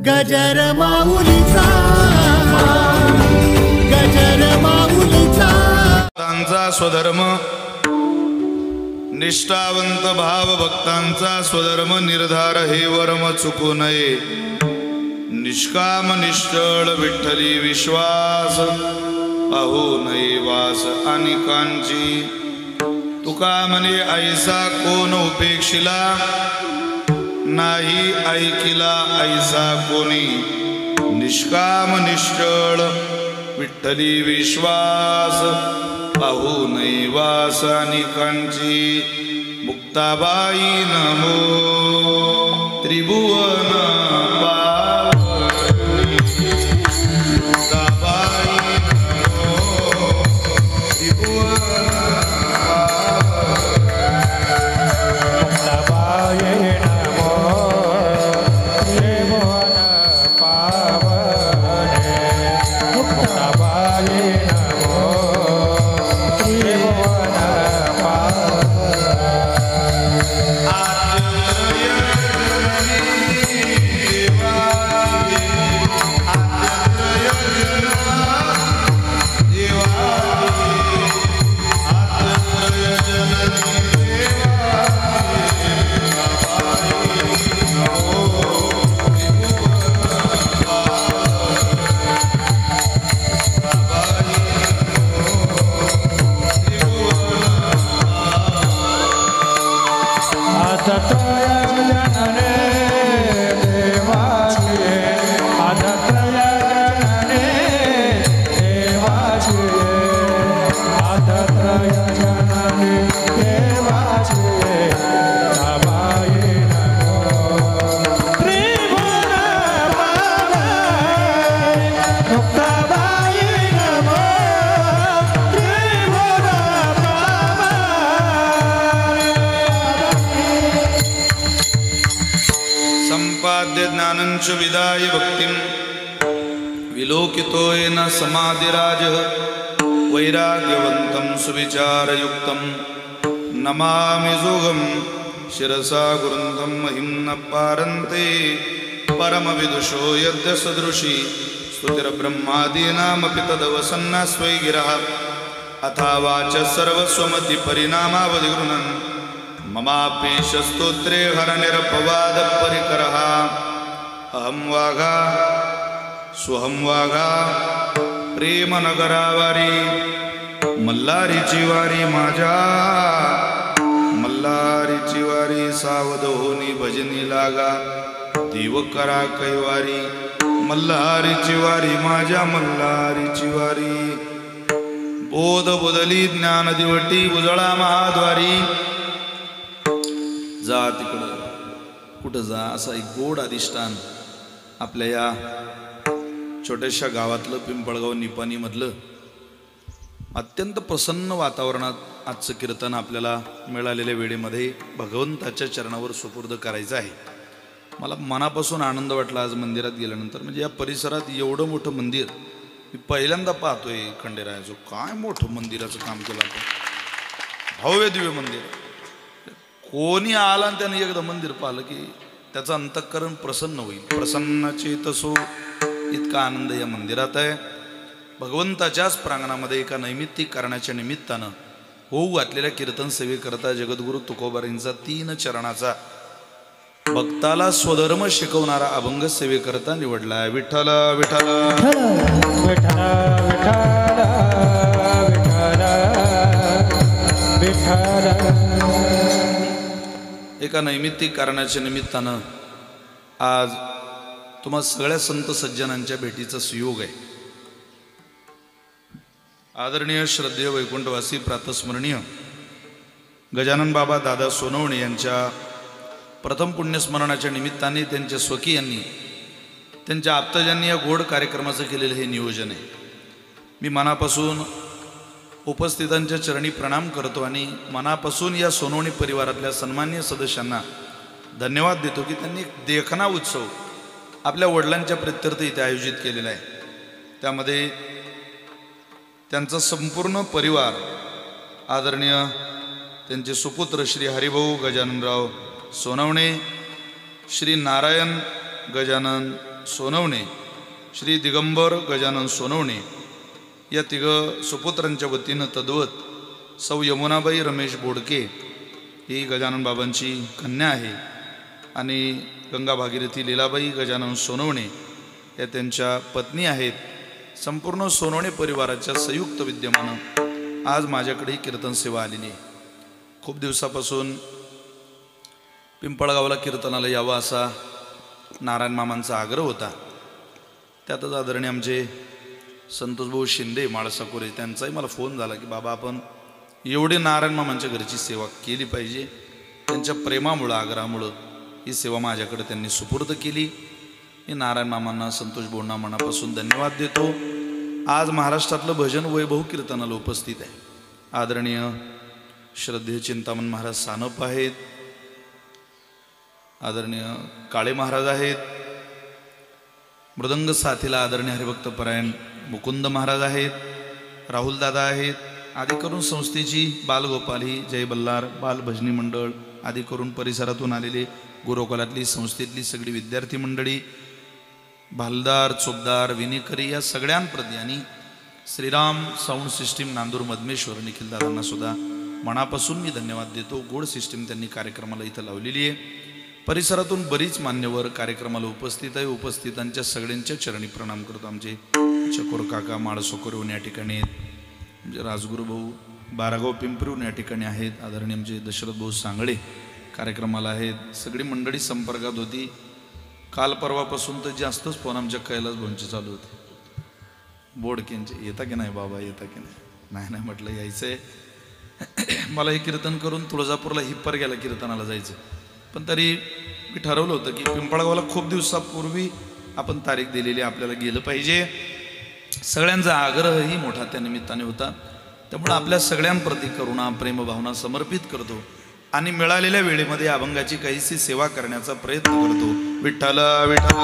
गजर माऊलीचा भक्तांचा स्वधर्म निष्ठावंत भाव भक्तांचा स्वधर्म निर्धार हे वर्म चुकू नये निष्काम निश्चळ विठ्ठली विश्वास पाहू नये वास अनिकांची तुका म्हणे ऐसा कोण उपेक्षिला नाही ऐकिला ऐसा कोणी निष्काम निश्चळ विठ्ठली विश्वास पाहू नये वास अनिकांची मुक्ताबाई नमो त्रिभुवन ज्ञानंच विदाय भक्तिं विलोकितो येन समाधिराजः वैराग्यवन्तं सुविचारयुक्तं नमामि जोगं शिरसा गुरुं महिं न पारन्ते परमविदुषो यद्य सदृशी स्तुतिर्ब्रह्मादीनामपि तदवसन्नास्वै गिरः अथा वाच सर्वस्वमति परिणामावधिगृह्णन् ममापेश स्तोत्रे हरनिरपवाद परिकरः अहं वाघा स्वहं वाघा प्रेम नगरावारी मल्हारीची वारी माझ्या मल्हारीची वारी सावध होनी भजनी लागा देव करा कैवारी मल्हारीची वारी माझ्या मल्हारीची वारी बोध बुदली ज्ञान दिवटी उजळा महाद्वारी जा तिकडं कुठं जा असा एक गोड अधिष्ठान आपल्या या छोट्याशा गावातलं पिंपळगाव निपाणी मधलं अत्यंत प्रसन्न वातावरणात आजचं कीर्तन आपल्याला मिळालेल्या वेळेमध्ये भगवंताच्या चरणावर सुपूर्द करायचं आहे. मला मनापासून आनंद वाटला आज मंदिरात गेल्यानंतर. म्हणजे या परिसरात एवढं मोठं मंदिर मी पहिल्यांदा पाहतोय. खंडेरायाचं काय मोठं मंदिराचं काम केलं आपण, भव्य दिव्य मंदिर. कोणी आला आणि त्याने एकदा मंदिर पाहिलं की त्याचं अंतःकरण प्रसन्न होईल. प्रसन्न चेतसो इतका आनंद या मंदिरात आहे. भगवंताच्याच प्रांगणामध्ये एका नैमित्तिक कारणाच्या निमित्तानं होऊ घातलेल्या कीर्तन सेवेकरता जगद्गुरु तुकोबारांचा 3 चरणाचा भक्ताला स्वधर्म शिकवणारा अभंग सेवेकरता निवडला. विठ्ठल विठ्ठल विठ्ठल विठ्ठल विठ्ठल. एका नैमित्तिक कारणाच्या निमित्तानं आज तुम्हा सगळ्या संत सज्जनांच्या भेटीचा सुयोग आहे. आदरणीय श्रद्धेय वैकुंठवासी प्रातस्मरणीय गजानन बाबा दादा सोनवणे यांच्या प्रथम पुण्यस्मरणाच्या निमित्ताने त्यांच्या स्वकीयांनी त्यांच्या आप्तजांनी या गोड कार्यक्रमाचं केलेलं हे नियोजन आहे. मी मनापासून उपस्थितांच्या चरणी प्रणाम करतो आणि मनापासून या सोनवणे परिवारातल्या सन्माननीय सदस्यांना धन्यवाद देतो की त्यांनी एक देखणा उत्सव आपल्या वडिलांच्या प्रित्यर्थ इथे आयोजित केलेला आहे. त्यामध्ये त्यांचा संपूर्ण परिवार आदरणीय त्यांचे सुपुत्र श्री हरिभाऊ गजाननराव सोनवणे, श्री नारायण गजानन सोनवणे, श्री दिगंबर गजानन सोनवणे या तिघ सुपुत्रांच्या वतीनं तद्वत सौ यमुनाबाई रमेश बोडके ही गजानन बाबांची कन्या आहे आणि गंगा भागीरथी लीलाबाई गजानन सोनवणे या त्यांच्या पत्नी आहेत. संपूर्ण सोनवणे परिवाराच्या संयुक्त विद्यमानं आज माझ्याकडे ही कीर्तन सेवा आलेली आहे. खूप दिवसापासून पिंपळगावला कीर्तनाला यावं असा नारायण मामांचा आग्रह होता. त्यातच आदरणीय आमचे संतोषभाऊ शिंदे माळसाकोरे त्यांचाही मला फोन झाला की बाबा आपण एवढे नारायण मामांच्या घरची सेवा केली पाहिजे. त्यांच्या प्रेमामुळं आग्रहामुळं ही सेवा माझ्याकडे त्यांनी सुपूर्द केली. मी नारायण मामांना संतोषभाऊंना मनापासून धन्यवाद देतो. आज महाराष्ट्रातलं भजन वैभव कीर्तनाला उपस्थित आहे. आदरणीय श्रद्धेय चिंतामण महाराज सानप आहेत, आदरणीय काळे महाराज आहेत, मृदंग साथीला आदरणीय हरिभक्त परायण मुकुंद महाराज आहेत, राहुलदादा आहेत, आदी करून संस्थेची बालगोपाल ही जय बल्लार बाल भजनी मंडळ आदी करून परिसरातून आलेले गुरुकुलातली संस्थेतली सगळी विद्यार्थी मंडळी, भालदार चोपदार विनेकरी या सगळ्यांप्रती आणि श्रीराम साऊंड सिस्टीम नांदूर मधमेश्वर निखिल दादांना सुद्धा मनापासून मी धन्यवाद देतो. गोड सिस्टीम त्यांनी कार्यक्रमाला इथं लावलेली आहे. परिसरातून बरीच मान्यवर कार्यक्रमाला उपस्थित आहे. उपस्थितांच्या सगळ्यांच्या चरणी प्रणाम करतो. आमचे चकोर काका माळसोकोरहून या ठिकाणी आहेत, म्हणजे राजगुरू भाऊ बारागाव पिंपरीहून या ठिकाणी आहेत, आदरणीय आमचे दशरथ भाऊ सांगळे कार्यक्रमाला आहेत. सगळी मंडळी संपर्कात होती. काल परवापासून तर जास्तच फोन आमच्या कैलास भाऊंचे चालू होते, बोडकेंचे, येता की नाही बाबा, येता की नाही. नाही म्हटलं यायचं आहे. मला हे कीर्तन करून तुळजापूरला हिप्पर गेला कीर्तनाला जायचं, पण तरी मी ठरवलं होतं की पिंपळगावला खूप दिवसापूर्वी आपण तारीख दिलेली, आपल्याला गेलं पाहिजे. सगळ्यांचा आग्रहही मोठा त्या निमित्ताने होता. त्यामुळे आपल्या सगळ्यांप्रती करुणा प्रेमभावना समर्पित करतो आणि मिळालेल्या वेळेमध्ये अभंगाची काहीशी सेवा करण्याचा प्रयत्न करतो. विठ्ठल विठ्ठल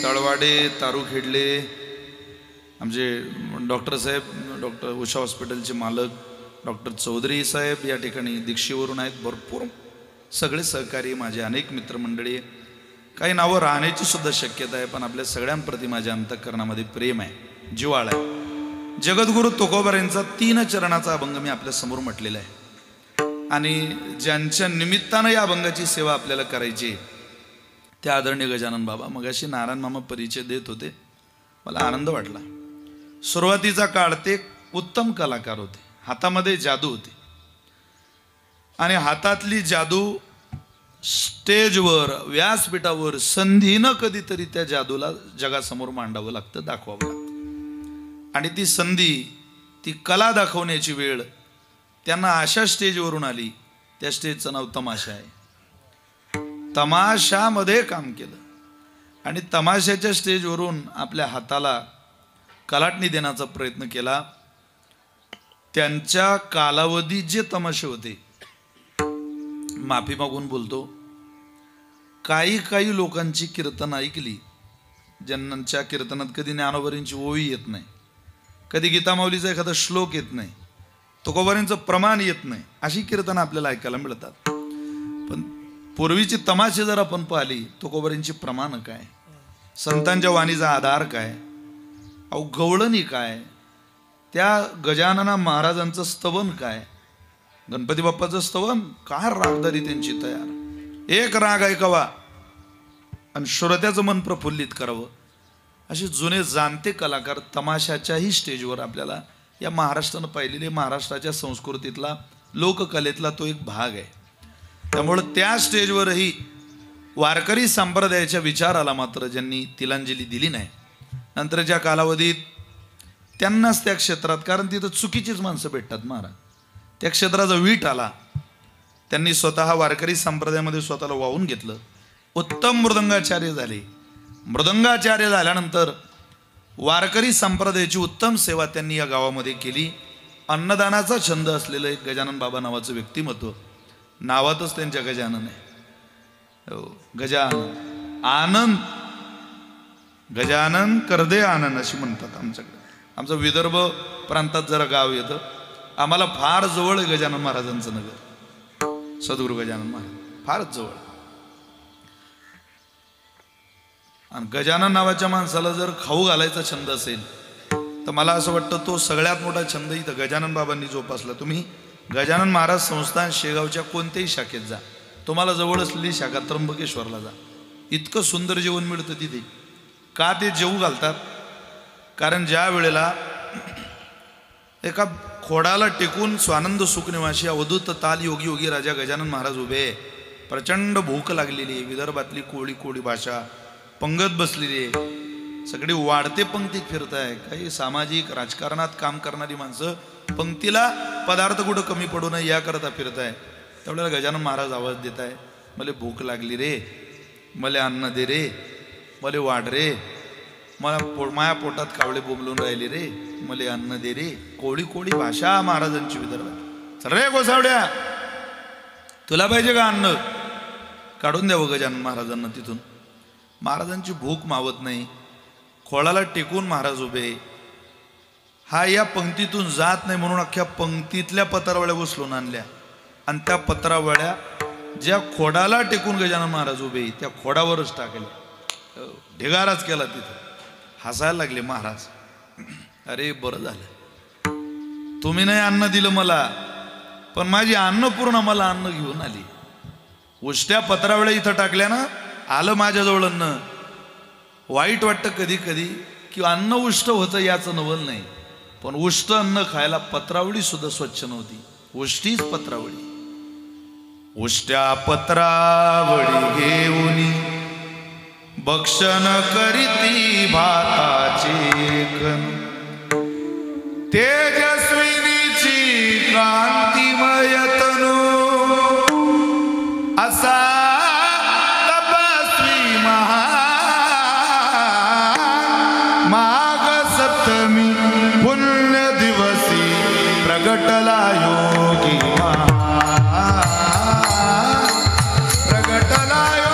तळवाडे तारुखेडले आमचे डॉक्टर साहेब, डॉक्टर उषा हॉस्पिटलचे मालक डॉक्टर चौधरी साहेब या ठिकाणी दीक्षेवरून आहेत. भरपूर सगळे सहकारी, माझे अनेक मित्रमंडळी, काही नावं राहण्याची सुद्धा शक्यता आहे, पण आपल्या सगळ्यांप्रती माझ्या अंतःकरणामध्ये प्रेम आहे, जिव्हाळा आहे. जगद्गुरु तुकोबा यांचा 3 चरणाचा अभंग मी आपल्या समोर म्हटलेला आहे आणि ज्यांच्या निमित्तानं या अभंगाची सेवा आपल्याला करायची ते आदरणीय गजानन बाबा. मगाशी नारायण मामा परिचय देत होते, मला आनंद वाटला. सुरुवातीचा काळ ते उत्तम कलाकार होते, हातामध्ये जादू होती आणि हातातली जादू स्टेजवर व्यासपीठावर संधीनं कधीतरी त्या जादूला जगासमोर मांडावं लागतं, दाखवावं लागतं. आणि ती संधी, ती कला दाखवण्याची वेळ त्यांना अशा स्टेजवरून आली, त्या स्टेजचं नाव तमाशा आहे. तमाशामध्ये काम केलं आणि तमाशाच्या स्टेजवरून आपल्या हाताला कलाटणी देण्याचा प्रयत्न केला. त्यांच्या कालावधीत जे तमाशे होते, माफी मागून बोलतो, काही लोकांची कीर्तन ऐकली ज्यांच्या कीर्तनात कधी ज्ञानोबरींची ओवी येत नाही, कधी गीतामाऊलीचा एखादा श्लोक येत नाही, तुकोबारींचं प्रमाण येत नाही, अशी कीर्तन आपल्याला ऐकायला मिळतात. पण पूर्वीची तमाशे जर आपण पाहिली, तुकोबारींची प्रमाण काय, संतांच्या वाणीचा आधार काय, अहो गवळणी काय, त्या गजानना महाराजांचं स्तवन काय, गणपती बाप्पाचं स्तवन काय, रागदारी त्यांची तयार, एक राग ऐकावा आणि श्रोत्याचं मन प्रफुल्लित करावं. असे जुने जाणते कलाकार तमाशाच्याही स्टेजवर आपल्याला या महाराष्ट्रानं पाहिलेले, महाराष्ट्राच्या संस्कृतीतला लोककलेतला तो एक भाग आहे. त्यामुळं त्या स्टेजवरही वारकरी संप्रदायाच्या विचाराला मात्र ज्यांनी तिलांजली दिली नाही, नंतरच्या कालावधीत त्यांनाच त्या क्षेत्रात, कारण तिथं चुकीचीच माणसं भेटतात महाराज, त्या क्षेत्राचा वीट आला. त्यांनी स्वतः वारकरी संप्रदायामध्ये स्वतःला वाहून घेतलं, उत्तम मृदंगाचार्य झाले. मृदंगाचार्य झाल्यानंतर वारकरी संप्रदायाची उत्तम सेवा त्यांनी या गावामध्ये केली. अन्नदानाचा छंद असलेलं एक गजानन बाबा नावाचं व्यक्तिमत्व, नावातच त्यांच्या गजानन आहे. हो, गजानन आनंद, गजानन करदे आनंद अशी म्हणतात आमच्याकडे. आमचं विदर्भ प्रांतात जरा गाव येतं, आम्हाला फार जवळ आहे गजानन महाराजांचं नगर, सद्गुरू गजानन महाराज फारच जवळ. आणि गजानन नावाच्या माणसाला जर खाऊ घालायचा छंद असेल तर मला असं वाटतं तो सगळ्यात मोठा छंद इथं गजानन बाबांनी जोपासला. तुम्ही गजानन महाराज संस्थान शेगावच्या कोणत्याही शाखेत जा, तुम्हाला जवळ असलेली शाखा त्र्यंबकेश्वरला जा, इतकं सुंदर जेवण मिळतं तिथे. का ते जेवू घालतात? कारण ज्या वेळेला एका खोडाला टेकून स्वानंद सुखनिवासी अवधूत ताल योगी योगी राजा गजानन महाराज उभे, प्रचंड भूक लागलेली आहे, विदर्भातली कोळी कोळी भाषा पंगत बसलेली आहे, सगळी वाढते पंक्तीत फिरताय. काही सामाजिक राजकारणात काम करणारी माणसं पंक्तीला पदार्थ कुठं कमी पडू नये याकरता फिरताय. त्यावेळेला गजानन महाराज आवाज देत आहे, मला भूक लागली रे, मला अन्न दे रे, मला वाढ रे, माया पोटात कावळे बोंबलून राहिले रे, मला अन्न दे रे. कोळी कोळी भाषा महाराजांची विदर्भात. चल रे गोसावड्या, तुला पाहिजे का अन्न? काढून द्यावं गजानन महाराजांना तिथून. महाराजांची भूक मावत नाही, खोळाला टेकून महाराज उभे. हा या पंक्तीतून जात नाही म्हणून अख्ख्या पंक्तीतल्या पत्रावळ्या उचलून आणल्या आणि त्या पत्रावळ्या ज्या खोडाला टेकून गजानन महाराज उभे त्या खोडावरच टाकल्या. ढिगाराच केला तिथं. हसायला लागले महाराज. अरे बरं झालं तुम्ही नाही अन्न दिलं मला, पण माझी अन्नपूर्णा मला अन्न घेऊन आली. उष्ट्या पत्रावळ्या इथं टाकल्या ना, आलं माझ्याजवळ अन्न. वाईट वाटतं कधी कधी की अन्न उष्ट होतं याचं नवल नाही, पण उष्ट अन्न खायला पत्रावळी सुद्धा स्वच्छ नव्हती, उष्टीच पत्रावळी. उष्ट्या पत्रावळी घेऊन भक्षण करीती भाताचे कण, तेजस्विनीची कांतिमय तनु, असा तपस्वी माघ सप्तमी पुण्य दिवसी प्रगटला योगी प्रगटला योगी.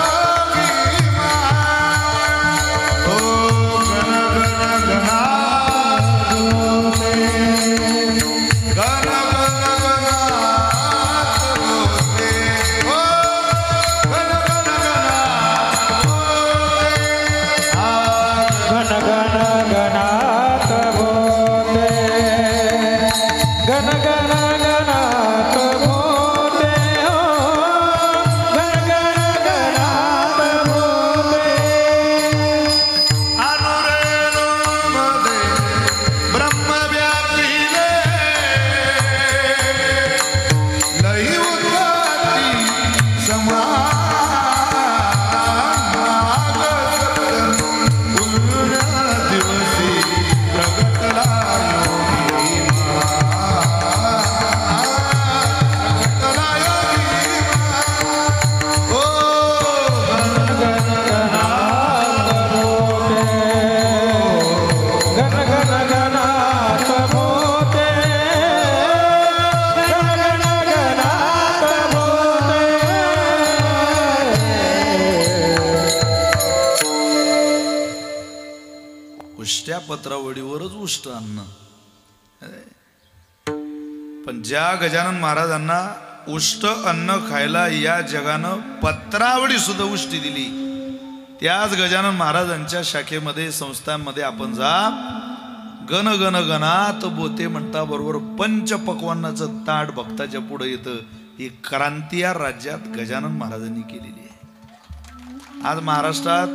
पत्रावळीवरच उष्ट अन्न. पण ज्या गजानन महाराजांना उष्ट अन्न खायला या जगानं पत्रावळी सुद्धा उष्टी दिली, त्याच गजानन महाराजांच्या शाखेमध्ये संस्थांमध्ये आपण जा. गण गण गणात बोते म्हणता बरोबर पंचपक्वान्नाचं ताट भक्ताच्या पुढे येतं. ही क्रांती या राज्यात गजानन महाराजांनी केलेली आहे. आज महाराष्ट्रात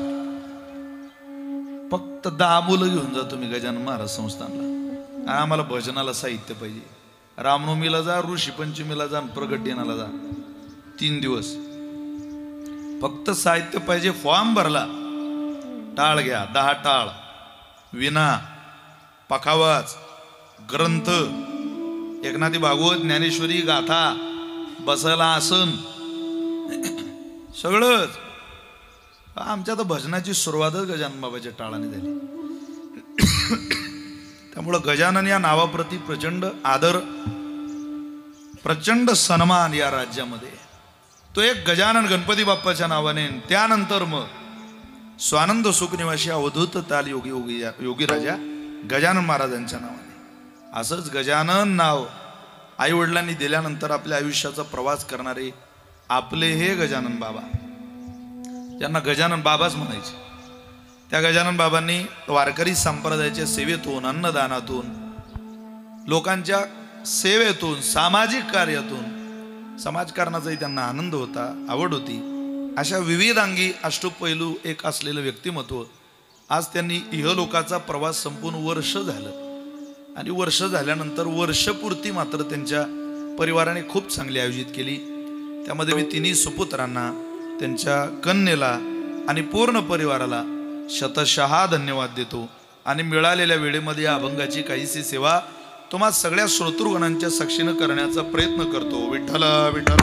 फक्त 10 मुलं घेऊन जा तुम्ही गजानन महाराज संस्थानला. आम्हाला भजनाला साहित्य पाहिजे. रामनवमीला जा, ऋषी पंचमीला जा, प्रगट दिनाला जा, 3 दिवस फक्त साहित्य पाहिजे. फॉर्म भरला, टाळ घ्या, 10 टाळ, विना, पखावाज, ग्रंथ, एकनाथी भागवत, ज्ञानेश्वरी, गाथा, बसायला आसन, सगळंच. आमच्या तर भजनाची सुरुवातच गजानन बाबाच्या टाळाने झाली. त्यामुळं गजानन या नावाप्रती प्रचंड आदर, प्रचंड सन्मान या राज्यामध्ये. तो एक गजानन गणपती बाप्पाच्या नावाने, त्यानंतर मग स्वानंद सुखनिवासी अवधूत ताल योगी राजा गजानन महाराजांच्या नावाने. असंच गजानन नाव आई वडिलांनी दिल्यानंतर आपल्या आयुष्याचा प्रवास करणारे आपले हे गजानन बाबा, ज्यांना गजानन बाबाच म्हणायचे, त्या गजानन बाबांनी वारकरी संप्रदायाच्या सेवेतून, अन्नदानातून, लोकांच्या सेवेतून, सामाजिक कार्यातून, समाजकारणाचाही त्यांना आनंद होता, आवड होती, अशा विविध अंगी अष्टपैलू एक असलेलं व्यक्तिमत्व आज त्यांनी इहलोकाचा प्रवास संपून वर्ष झालं. आणि वर्ष झाल्यानंतर वर्षपूर्ती मात्र त्यांच्या परिवाराने खूप चांगली आयोजित केली. त्यामध्ये मी तिन्ही सुपुत्रांना, त्यांच्या कन्येला आणि पूर्ण परिवाराला शतशः धन्यवाद देतो. आणि मिळालेल्या वेळेमध्ये या अभंगाची काहीशी सेवा तुम्हा सगळ्या श्रोतृगणांच्या साक्षीनं करण्याचा प्रयत्न करतो. विठ्ठल विठ्ठल.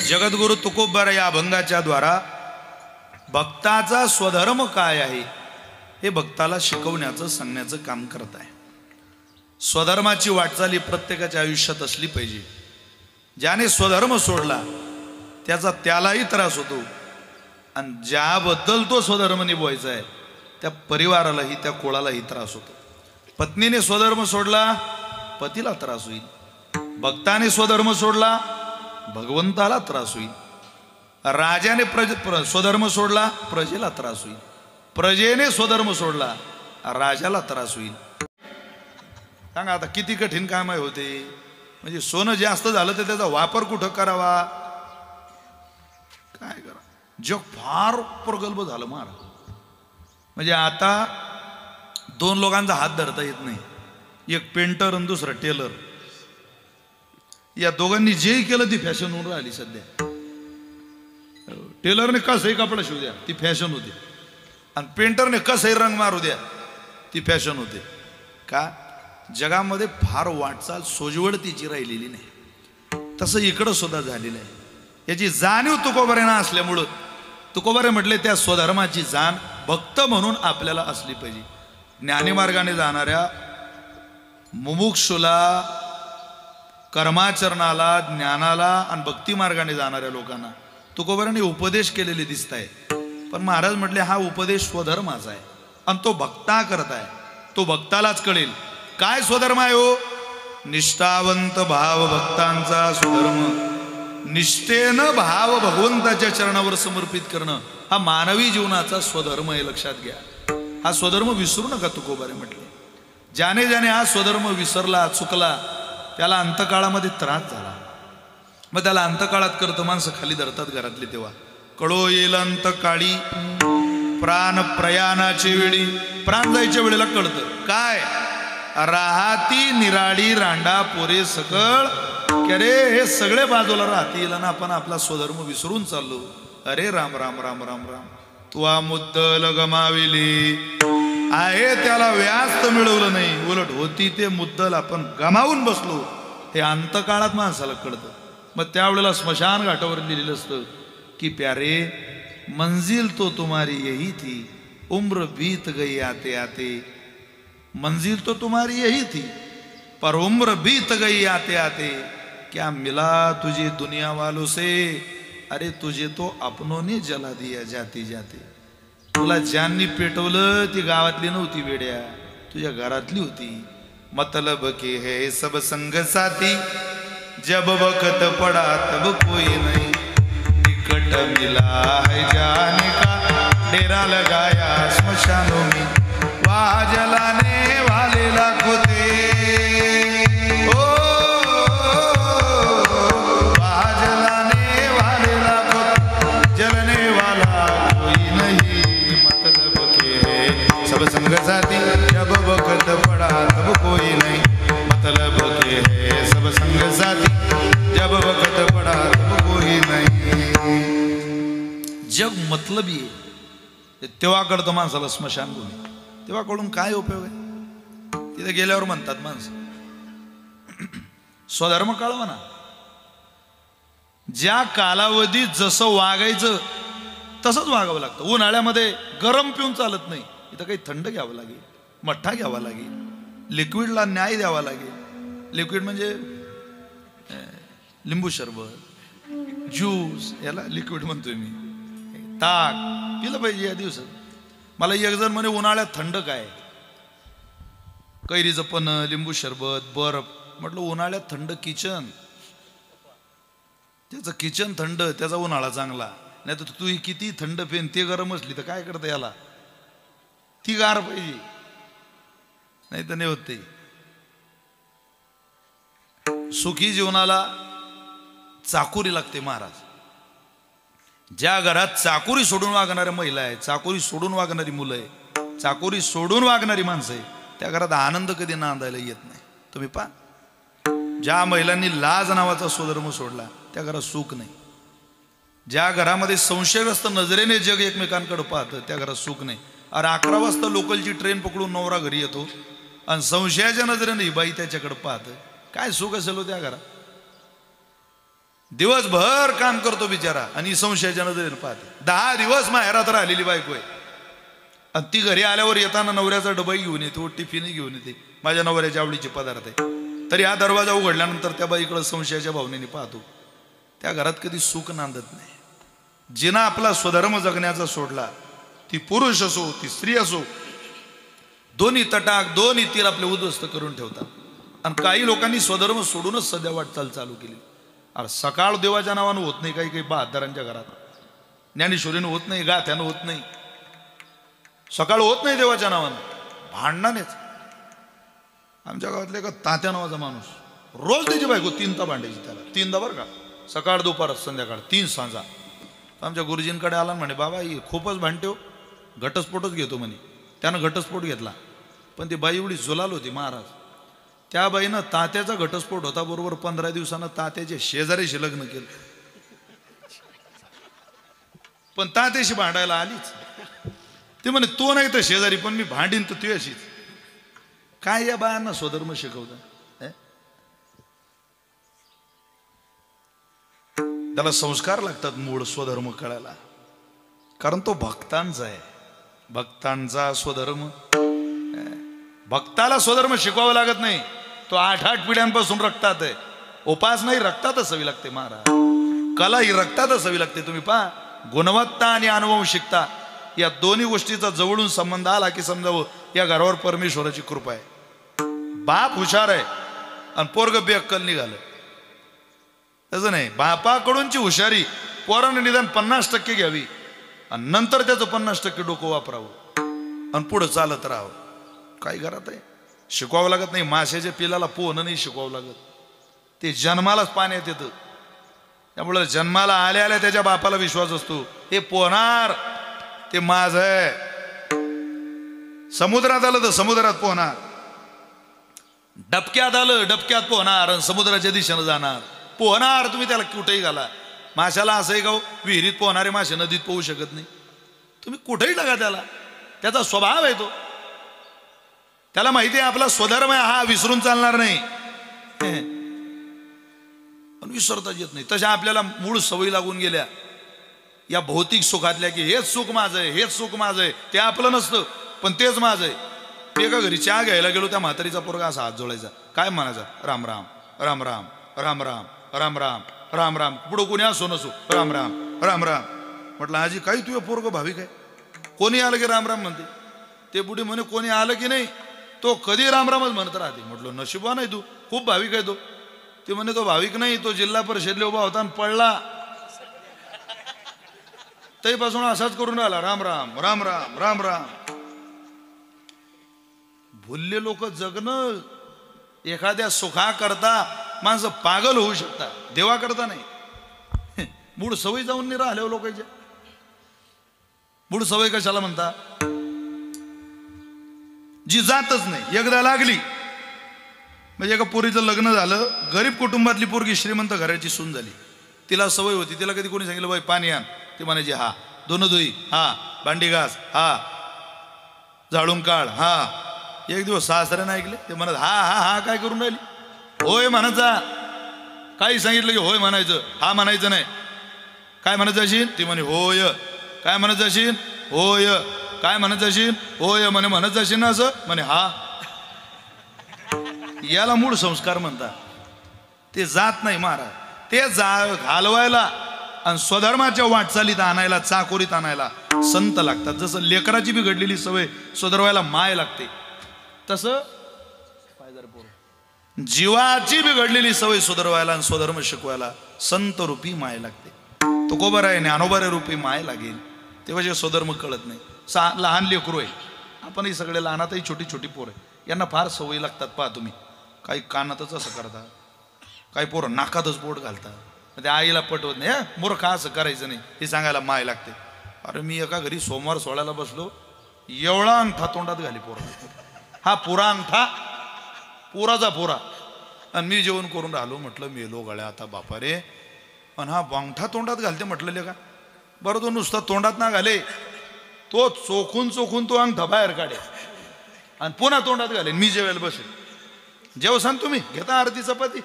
जगद्गुरु तुकोबरा या अभंगाच्या द्वारा भक्ताचा स्वधर्म काय आहे हे भक्ताला शिकवण्याचं, सांगण्याचं काम करत आहे. स्वधर्माची वाटचाल ही प्रत्येकाच्या आयुष्यात असली पाहिजे. ज्याने स्वधर्म सोडला त्याचा त्यालाही त्रास होतो, आणि ज्याबद्दल तो स्वधर्म निभवायचा आहे त्या परिवारालाही, त्या कुळालाही त्रास होतो. पत्नीने स्वधर्म सोडला पतीला त्रास होईल, भक्ताने स्वधर्म सोडला भगवंताला त्रास होईल, राजाने स्वधर्म सोडला प्रजेला त्रास होईल, प्रजेने स्वधर्म सोडला राजाला त्रास होईल. सांगा आता किती कठीण काम आहे होते. म्हणजे सोनं जास्त झालं तर त्याचा वापर कुठं करावा, काय करा. जग फार प्रगल्भ झालं महाराज. म्हणजे आता दोन लोकांचा हात धरता येत नाही, एक पेंटर आणि दुसरा टेलर. या दोघांनी जे केलं ती फॅशन होऊन राहिली सध्या. टेलरने कसंही कपडा शिवू द्या ती फॅशन होते, आणि पेंटरने कसंही रंग मारू द्या ती फॅशन होते. का जगामध्ये फार वाटचाल सोजवळतीची राहिलेली नाही. तसं इकडं सुद्धा झालेलं आहे. याची जाणीव तुकोबाऱ्यांना असल्यामुळं तुकोबारे म्हटले त्या स्वधर्माची जाण भक्त म्हणून आपल्याला असली पाहिजे. ज्ञानीमार्गाने जाणाऱ्या मुमुक्षुला, कर्माचरणाला, ज्ञानाला आणि भक्ती मार्गाने जाणाऱ्या लोकांना तुकोबारांनी उपदेश केलेले दिसत आहे. पण महाराज म्हटले हा उपदेश स्वधर्माचा आहे आणि तो भक्ता करत आहे. तो भक्तालाच कळेल काय स्वधर्म आहे. हो, निष्ठावंत भाव भक्तांचा स्वधर्म, निष्ठेनं भाव भगवंताच्या चरणावर समर्पित करणं हा मानवी जीवनाचा स्वधर्म आहे. लक्षात घ्या, हा स्वधर्म विसरू नका. तुकोबारे म्हटले ज्याने ज्याने हा स्वधर्म विसरला, चुकला, त्याला अंतकाळामध्ये त्रास झाला. मग त्याला अंतकाळात करतं माणसं खाली धरतात घरातले, तेव्हा कळो येईल अंतकाळी प्राण प्रयाणाची वेळी. प्राण जायच्या वेळेला कळतं काय, राहती निराडी रांडा पोरे सकळ. की अरे हे सगळे बाजूला राहतील आणि आपण आपला स्वधर्म विसरून चाललो. अरे राम राम राम राम राम. तुआ मुद्दल गमाविली आहे, त्याला व्याज तर मिळवलं नाही, उलट होती ते मुद्दल आपण गमावून बसलो. हे अंतकाळात माणसाला कळतं. मग त्यावेळेला स्मशान घाटावर लिहिलेलं असतं की प्यारे मंजिल तो तुम्हारी यही थी, उम्र बीत गई आते आते. मंजिल तो तुम्हारी यही थी पर उम्र बीत गई आते आते. क्या मिला तुझे दुनिया वालों से, अरे तुझे तो अपनों ने जला दिया जाते जाते. तुला ज्यांनी पेटवलं ती गावातली नव्हती वेड्या, तुझ्या घरातली होती. मतलब के है सब संग साथी, जब वक्त पड़ा तब कोई नहीं. टिकट मिला है जाने का, डेरा लगाया स्मशानों में. वहाँ जलाने वाले लाखों थे, ओ वहाँ जलाने वाले लाखों थे, जलने वाला कोई नहीं. मतलब के है सब संग साथी, जब वक्त पड़ा तब कोई नहीं. मतलब के है सब संग साथी, जब वक्त पड़ा तब कोई नहीं. जग मतलबी आहे, तेव्हा कळतं माणसाला स्मशानभूमी. तेव्हा कडून काय उपयोग आहे. तिथे गेल्यावर म्हणतात माणसं स्वधर्म काळ म्हणा. ज्या कालावधीत जसं वागायचं तसंच वागावं लागतं. उन्हाळ्यामध्ये गरम पिऊन चालत नाही, इथं काही थंड घ्यावं लागेल, मठ्ठा घ्यावा लागेल, लिक्विडला न्याय द्यावा लागेल. लिक्विड म्हणजे लिंबू सरबत, ज्यूस, याला लिक्विड म्हणतोय मी. ताक पिलं पाहिजे या दिवसात. मला एक जण म्हणे उन्हाळ्यात थंड काय, कैरीचं पण, लिंबू सरबत, बर्फ. म्हटलं उन्हाळ्यात थंड किचन, त्याचं किचन थंड, त्याचा उन्हाळा चांगला. नाही तर तू किती थंड पेन ते गरम असली तर काय करता, याला ती गार पाहिजे, नाही तर नाही होत ते. सुखी जीवनाला चाकोरी लागते महाराज. ज्या घरात चाकोरी सोडून वागणाऱ्या महिला आहे, चाकोरी सोडून वागणारी मुलं आहे, चाकोरी सोडून वागणारी माणसं आहे, त्या घरात आनंद कधी नांदायला येत नाही. तुम्ही पहा, ज्या महिलांनी लाज नावाचा स्वधर्म सोडला त्या घरात सुख नाही. ज्या घरामध्ये संशयग्रस्त नजरेने जग एकमेकांकडे पाहतं त्या घरात सुख नाही. अरे 11 वाजता लोकलची ट्रेन पकडून नवरा घरी येतो आणि संशयाच्या नजरेने बाई त्याच्याकडे पाहतं, काय सुख असेल हो त्या घरात. दिवसभर काम करतो बिचारा आणि संशयाच्या नजरेने पाहते. 10 दिवस माहेरात राहिलेली बायको आहे आणि ती घरी आल्यावर येताना नवऱ्याचा डबाही घेऊन येते, टिफिनही घेऊन येते, माझ्या नवऱ्याच्या आवडीचे पदार्थ आहे. तरी हा दरवाजा उघडल्यानंतर त्या बाईकडे संशयाच्या भावनेने पाहतो. त्या घरात कधी सुख नांदत नाही. जिना आपला स्वधर्म जगण्याचा सोडला, ती पुरुष असो ती स्त्री असो, दोन्ही तटाक दोन्ही तीर आपले उद्ध्वस्त करून ठेवतात. आणि काही लोकांनी स्वधर्म सोडूनच सध्या वाटचाल चालू केली. अरे सकाळ देवाच्या नावानं होत नाही, काही काही बहादरांच्या घरात ज्ञानेश्वरीनं होत नाही, गाथ्यानं होत नाही, सकाळ होत नाही देवाच्या नावानं, भांडणानेच. आमच्या गावातले एका तात्या नावाचा माणूस, रोज त्याची बायको 3दा भांडायची त्याला, 3दा बरं का, सकाळ दुपार संध्याकाळ 3 सांजा. आमच्या गुरुजींकडे आला म्हणे, बाबा ही खूपच भांडते हो, घटस्फोटच घेतो म्हणे. त्यानं घटस्फोट घेतला, पण ती बाई एवढी जुलाल होती महाराज. त्या बाईनं तात्याचा घटस्फोट होता बरोबर 15 दिवसानं तात्याच्या शेजारीशी लग्न केलं, पण तात्याशी भांडायला आलीच. ते म्हणे तो नाही तर शेजारी, पण मी भांडीन तर तू अशीच. काय या बायांना स्वधर्म शिकवता? त्याला संस्कार लागतात मूळ स्वधर्म कळायला, कारण तो भक्तांचा आहे. भक्तांचा स्वधर्म, भक्ताला स्वधर्म शिकवावा लागत नाही, तो 8-8 पिढ्यांपासून रक्तात आहे. उपास नाही, रक्तातच हवी लागते महाराज. कला ही रक्तातच हवी लागते. तुम्ही पहा, गुणवत्ता आणि अनुवंशिकता या दोन्ही गोष्टीचा जवळून संबंध आला की समजावं या घरावर परमेश्वराची कृपा आहे. बाप हुशार आहे आणि पोरग बेअक्कल निघालं, तसं नाही. बापाकडूनची हुशारी पोरानं निदान 50% घ्यावी आणि नंतर त्याचं 50% डोकं वापरावं आणि पुढं चालत राहावं. काही घरात आहे शिकवावं लागत नाही. माशाच्या पिलाला पोहणं नाही शिकवावं लागत, ते जन्मालाच पाण्यात येतं. त्यामुळे जन्माला आल्या आल्या त्याच्या बापाला विश्वास असतो, हे पोहणार, ते माझं आहे. समुद्रात आलं तर समुद्रात पोहणार, डबक्यात आलं डबक्यात पोहणार आणि समुद्राच्या दिशेनं जाणार. पोहणार, तुम्ही त्याला कुठेही घाला. माशाला असं आहे का विहिरीत पोहणारे मासे नदीत पोहू शकत नाही? तुम्ही कुठेही टाका त्याला, त्याचा स्वभाव आहे तो. त्याला माहिती आहे आपला स्वधर्म आहे, हा विसरून चालणार नाही, पण विसरता येत नाही. तशा आपल्याला मूळ सवयी लागून गेल्या या भौतिक सुखातल्या, की हेच सुख माझं आहे, हेच सुख माझं आहे. ते आपलं नसतं पण तेच माझं आहे. एका घरी चहा घ्यायला गेलो, त्या म्हातारीचा पोरगा असा हात जोडायचा, काय म्हणायचा, राम राम राम राम राम राम राम राम राम राम. पुढं कोणी असो नसो, राम राम राम राम. म्हटलं आजी काही तुझं पोरग भाविक आहे, कोणी आलं की राम राम म्हणते. ते बुढी म्हणे कोणी आलं की नाही तो कधी रामरामच म्हणत राहते. म्हटलं नशिबा नाही, तू खूप भाविक आहे तो. ते म्हणे तो भाविक नाही, तो जिल्हा परिषदला उभा होता आणि पडला, तेपासून असाच करून राहिला, राम राम राम राम राम राम. भुलले लोक जगणं एखाद्या सुखा करता माणसं पागल होऊ शकतात, देवा करता नाही. मूळ सवय जाऊन नाही राहिल्या लोकांच्या. मूळ सवय कशाला म्हणता, जी जातच नाही. एकदा लागली म्हणजे एका पोरीचं लग्न झालं, गरीब कुटुंबातली पोरगी श्रीमंत घराची सून झाली. तिला सवय होती, तिला कधी कोणी सांगितलं बाई पाणी आण, ती म्हणायची हा, दोन धुई हा, भांडी घास हा, झाडून काढ हा. एक दिवस सासऱ्यानं ऐकले, ते म्हणत हा हा हा काय करून राहिली, होय म्हणायचा. काही सांगितलं की होय म्हणायचं, हा म्हणायचं नाही. काय म्हणायचं असेल, ती म्हणे होय. काय म्हणायचं असेल, होय. काय म्हणायचं असेल, होय. म्हणे म्हणत असेल ना असं, म्हणे हा. याला मूळ संस्कार म्हणतात. ते जात नाही महाराज. ते घालवायला आणि स्वधर्माच्या वाटचालीत आणायला, चाकोरीत आणायला संत लागतात. जसं लेकराची बिघडलेली सवय सुधारवायला माय लागते, तसं जीवाची बिघडलेली सवय सुधारवायला आणि स्वधर्म शिकवायला संत रूपी माय लागते. तुकोबाराय ज्ञानोबाराय रूपी माय लागेल तेव्हा जे स्वधर्म कळत नाही. लहान लेकरू आहे, आपणही सगळे लहानातही छोटी छोटी पोरं आहे, यांना फार सवयी लागतात. पहा तुम्ही, काही कानातच असं करतात, काही पोरं नाकातच बोट घालतात. त्या आईला पटवत नाही, मूर्खा असं करायचं नाही, हे सांगायला माय लागते. अरे मी एका घरी सोमवार सोडायला बसलो, एवढा अंगठा तोंडात घाली पोरा, हा पुरा अंगठा, पुराचा पुरा. आणि मी जेवण करून राहिलो, म्हटलं मेलो गळ्या आता बापा रे. आणि हा अंगठा तोंडात घालते म्हटलं का बरं, तो नुसता तोंडात ना घाले, तो चोखून चोखून तो अंगठा बाहेर काढे आणि पुन्हा तोंडात घाले. मी जेवायला बसेल, जेव सांग तुम्ही घेता आरती चपाती,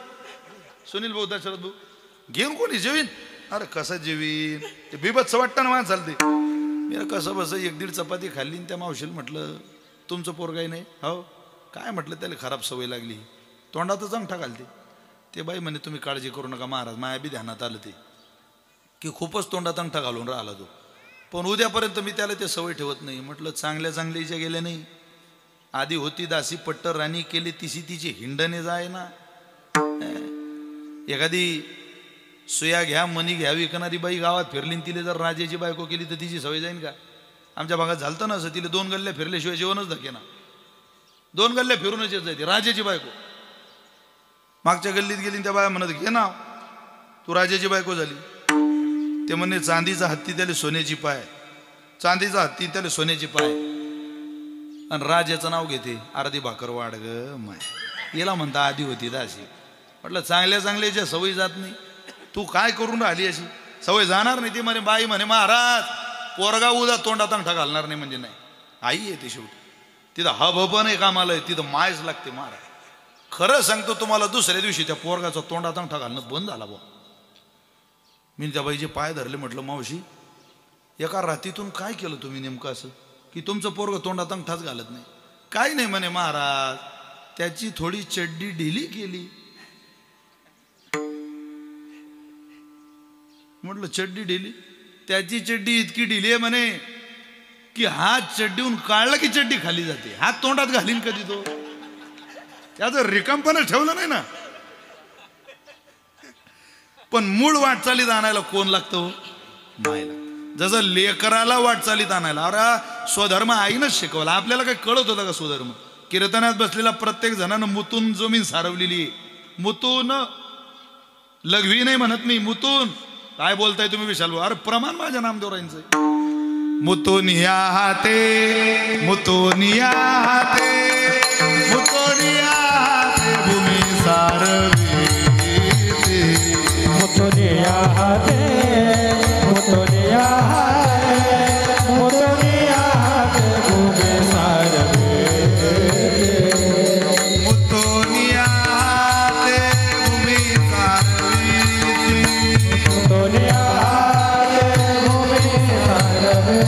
सुनील भाऊ दशरथ भाऊ घेऊन कोणी जेवीन. अरे कसं जेवीन, ते बिबतचं वाटतं ना मला चालते. मी कसं बस 1-1.5 चपाती खाल्ली. त्या मावशीला म्हटलं तुमचं पोर काही नाही. हो काय म्हटलं, त्याला खराब सवय लागली, तोंडातच अंगठा घालते. ते बाई म्हणे तुम्ही काळजी करू नका महाराज, माया बी ध्यानात आलं ते की खूपच तोंडात अंगठा घालून राहिला तो, पण उद्यापर्यंत मी त्याला ते सवय ठेवत नाही. म्हटलं चांगल्या चांगल्याच्या गेल्या नाही, आधी होती दासी पट्टर राणी, केली तिशी तिची हिंडणे जाय ना. एखादी सुया घ्या मनी घ्या विकणारी बाई गावात फिरली, तिला जर राजाची बायको केली तर तिची सवय जाईन का? आमच्या भागात झालतं ना असं, तिला 2 गल्ल्या फिरल्याशिवाय जेवणच धके ना, 2 गल्ल्या फिरूनच येत जायची राजाची बायको. मागच्या गल्लीत गेली, त्या बाया म्हणत घे ना तू राजाची बायको झाली. ते म्हणे चांदीचा हत्ती त्याला सोन्याची पाय, चांदीचा हत्ती त्याला सोन्याची पाय, आणि राजाचं नाव घेते अर्धी भाकर वाढ ग माय. याला म्हणता आधी होती दासी. म्हटलं चांगल्या चांगल्याच्या सवयी जात नाही, तू काय करून राहिली अशी सवय जाणार नाही. ती म्हणे बाई म्हणे महाराज पोरगा उद्या तोंडात अंगठा घालणार नाही म्हणजे नाही. आई येते शेवटी, तिथं हब नाही कामाला, तिथं मायच लागते महाराज. खरं सांगतो तुम्हाला, दुसऱ्या दिवशी त्या पोरगाचा तोंडात अंगठा घालणं बंद झाला बा. मी त्या बाईचे पाय धरले, म्हटलं मावशी एका रात्रीतून काय केलं तुम्ही नेमकं असं की तुमचं पोरग तोंडात अंगठाच घालत नाही? काही नाही म्हणे महाराज, त्याची थोडी चड्डी ढिली केली. म्हटलं चड्डी ढिली? त्याची चड्डी इतकी ढिली आहे म्हणे की हात चड्डीहून काढला की चड्डी खाली जाते, हात तोंडात घालीन कधी तो? त्याचं रिकामपणा ठेवलं नाही ना. पण मूळ वाटचालीत आणायला कोण लागतं? माय लागतं. जसं लेकराला वाटचालीत आणायला, अरे स्वधर्म आईनच शिकवला. आपल्याला काय कळत होतं का स्वधर्म? कीर्तनात बसलेला प्रत्येक जणांना मुतून जमीन सारवलेली, मुतून लघवी नाही म्हणत मी, मुतून. काय बोलताय तुम्ही विशाल भाऊ? अरे प्रमाण माझ्या नामदेवरांचं. मुतून या हाते, मुतून या हाते, मुतून या हाते भूमी सारवी, मुतून या हाते, मुतून या हाते, मुतून या हाते भूमी सारवी, मुतून या हाते भूमी सारवी, मुतून या हाते भूमी सारवी,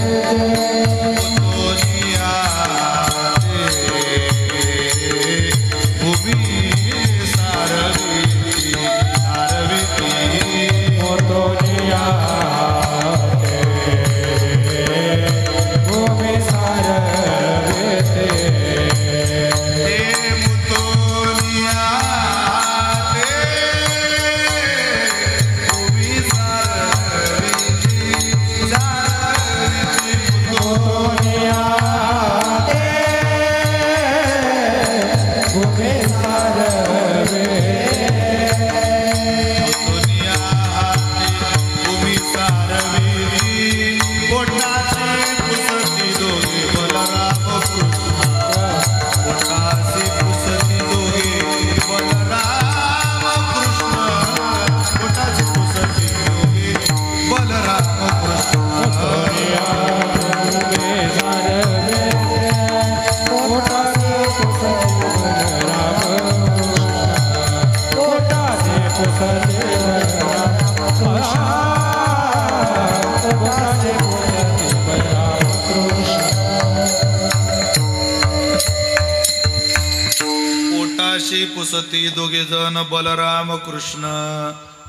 पुसती दोघे जण बलराम कृष्ण.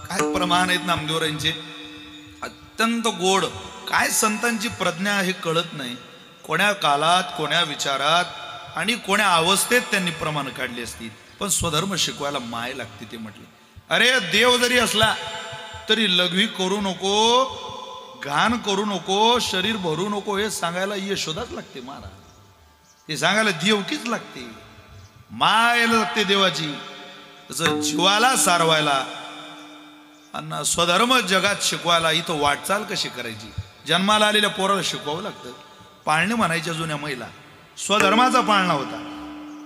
काय प्रमाण आहेत नामदेवरांचे, अत्यंत गोड. काय संतांची प्रज्ञा हे कळत नाही. कोण्या काळात, कोण्या विचारात आणि कोण्या अवस्थेत त्यांनी प्रमाण काढली असतील, पण स्वधर्म शिकवायला माय लागते. ते म्हटले, अरे देव जरी असला तरी लघवी करू नको, घाण करू नको, शरीर भरू नको, हे सांगायला यशोदाच लागते महाराज. हे सांगायला देवकीच लागते, मायला लागते देवाची. तसं जीवाला सारवायला आणि स्वधर्म जगात शिकवायला इथं वाटचाल कशी करायची, जन्माला आलेल्या पोराला शिकवावं लागतं. पाळणे म्हणायच्या जुन्या महिला, स्वधर्माचा पाळणा होता.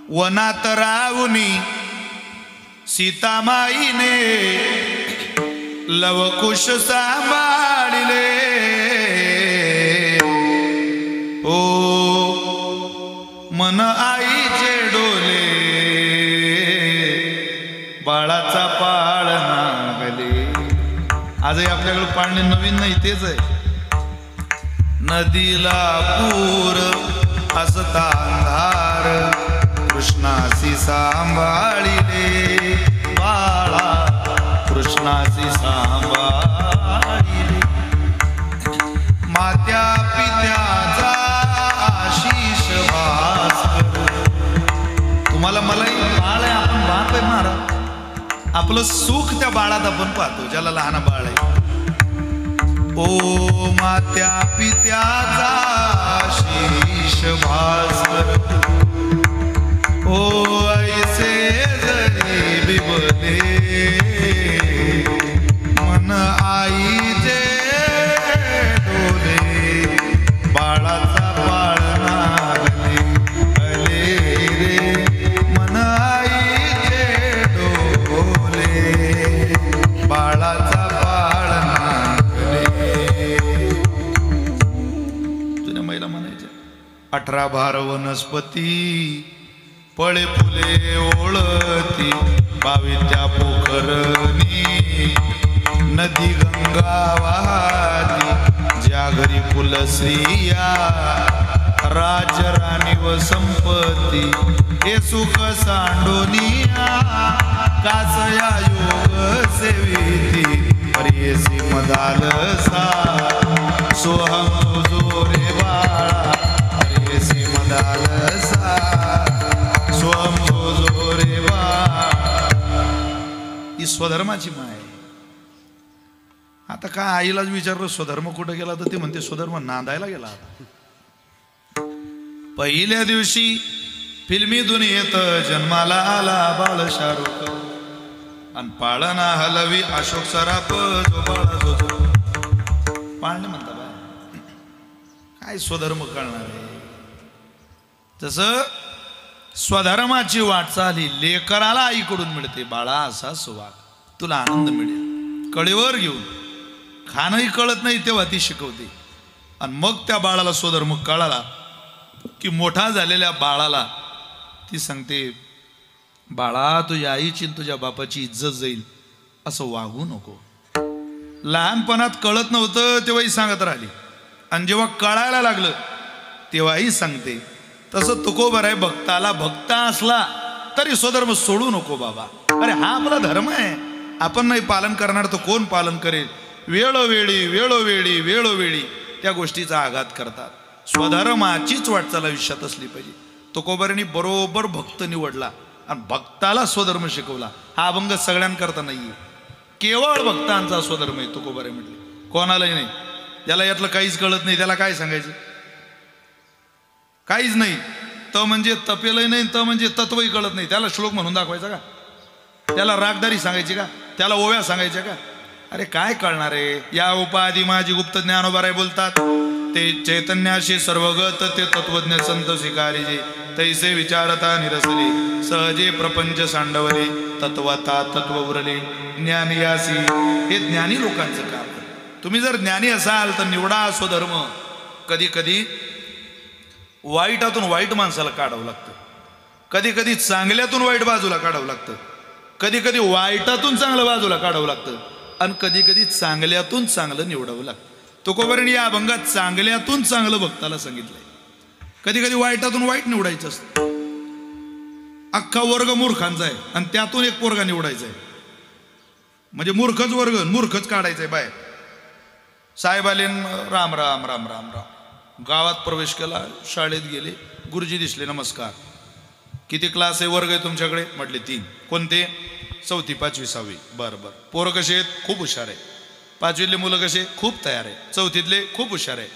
वनात राहुनी सीतामाईने लवकुश सांभाळिले, ओ मन आईचे डोले, बाळाचा पाळणा गले. आजही आपल्याकडे पाळणे नवीन नाही, तेच आहे. नदीला पूर असता अंधार, कृष्णासी सांभाळिले बाळा, कृष्णासी सांभाळिले. मात्या पित्याचा आशीष भास्कर. तुम्हाला मलाही बाळ आहे, आपण बाप आहे महाराज. आपलं सुख त्या बाळात आपण पाहतो, ज्याला लहान बाळ आहे. ओ मात्या पित्याचा आशीष भास्कर, ओ ऐसे जरी बिबले, मन आईचे डोले, बाळाचा पाळणा गले रे, मन आईचे डोले, बाळाचा पाळणा गले. जुन्या महिला म्हणायच्या, 18 भार वनस्पती, फळे फुले ओळती, पावित्या पोखरणी, नदी गंगा वाहती, ज्या घरी कुल स्त्रिया, राजराणी व संपत्ती, हे सुख सांडोनिया, कासया योग सेविती, प्रियसी मदालसा, सोहम तुझो रे बाळा, प्रियसी मदालसा, सोहम तुझो रे बाळा. ही स्वधर्माची माय. आता काय आईलाच विचारलं स्वधर्म कुठं गेला, तर ते म्हणते स्वधर्म नांदायला गेला. पहिल्या दिवशी फिल्मी दुनियेत जन्माला आला बाळ शाहरुख, आणि पाळणा हलवी अशोक सराफ, जो बाळा जो पाळणे म्हणता बा. काय स्वधर्म कळणार आहे. जसं स्वधर्माची वाटचाल ही लेकराला आईकडून मिळते. बाळा असा सुवाग, तुला आनंद मिळेल. कळेवर घेऊन खाणंही कळत नाही तेव्हा ती शिकवते. आणि मग त्या बाळाला स्वधर्म कळाला की मोठा झालेल्या बाळाला ती सांगते, बाळा तुझ्या आईची तुझ्या बापाची इज्जत जाईल, असं वागू नको. लहानपणात कळत नव्हतं तेव्हाही सांगत राहिली, आणि जेव्हा कळायला लागलं तेव्हाही सांगते. तसं तुकोबर आहे, भक्ताला भक्त असला तरी स्वधर्म सोडू नको बाबा. अरे हा आपला धर्म आहे, आपण नाही पालन करणार तर कोण पालन करेल. वेळोवेळी वेळोवेळी वेळोवेळी त्या गोष्टीचा आघात करतात. स्वधर्माचीच वाटचाल आयुष्यात असली पाहिजे. तुकोबारांनी बरोबर भक्त निवडला आणि भक्ताला स्वधर्म शिकवला. हा अभंग सगळ्यांकरता नाहीये, केवळ भक्तांचा स्वधर्म आहे. तुकोबारे म्हटले कोणालाही नाही. ज्याला यातलं काहीच कळत नाही त्याला काय सांगायचं, काहीच नाही. त म्हणजे तपेलही नाही, त म्हणजे तत्वही कळत नाही, त्याला श्लोक म्हणून दाखवायचा का, त्याला रागदारी सांगायची का, त्याला ओव्या सांगायच्या का. अरे काय कळणार आहे. या उपाधी माझी गुप्त ज्ञानोबाराय बोलतात, ते चैतन्याशी सर्वगत ते तत्वज्ञ संत स्वीकारिजे, तैसे विचारता निरसले, सहजे प्रपंच सांडवले, तत्वता तत्व उरले, ज्ञानी यासी. हे ज्ञानी लोकांचं काम. तुम्ही जर ज्ञानी असाल तर निवडा स्वधर्म. कधी कधी वाईटातून वाईट माणसाला काढावं लागतं, कधी कधी चांगल्यातून वाईट बाजूला काढावं लागतं, कधी कधी वाईटातून चांगलं बाजूला काढावं लागतं, आणि कधी कधी चांगल्यातून चांगलं निवडावं लागतं. तुकोबारांनी या अभंगात चांगल्यातून चांगलं भक्ताला सांगितलंय. कधी कधी वाईटातून वाईट निवडायचं असतं. अख्खा वर्ग मूर्खांचा आहे आणि त्यातून एक पोरगा निवडायचा आहे, म्हणजे मूर्खच वर्ग मूर्खच काढायचंय बाहेर. साहेब आले राम राम राम राम राम. गावात प्रवेश केला, शाळेत गेले, गुरुजी दिसले, नमस्कार. किती क्लास आहे, वर्ग आहे तुमच्याकडे? म्हटले 3. कोणते? 4थी 5वी 6वी. बरं बरं. पोरं कसे आहेत? खूप हुशार आहे. 5वीतले मुलं कसे? खूप तयार आहे. 4थीतले खूप हुशार आहे.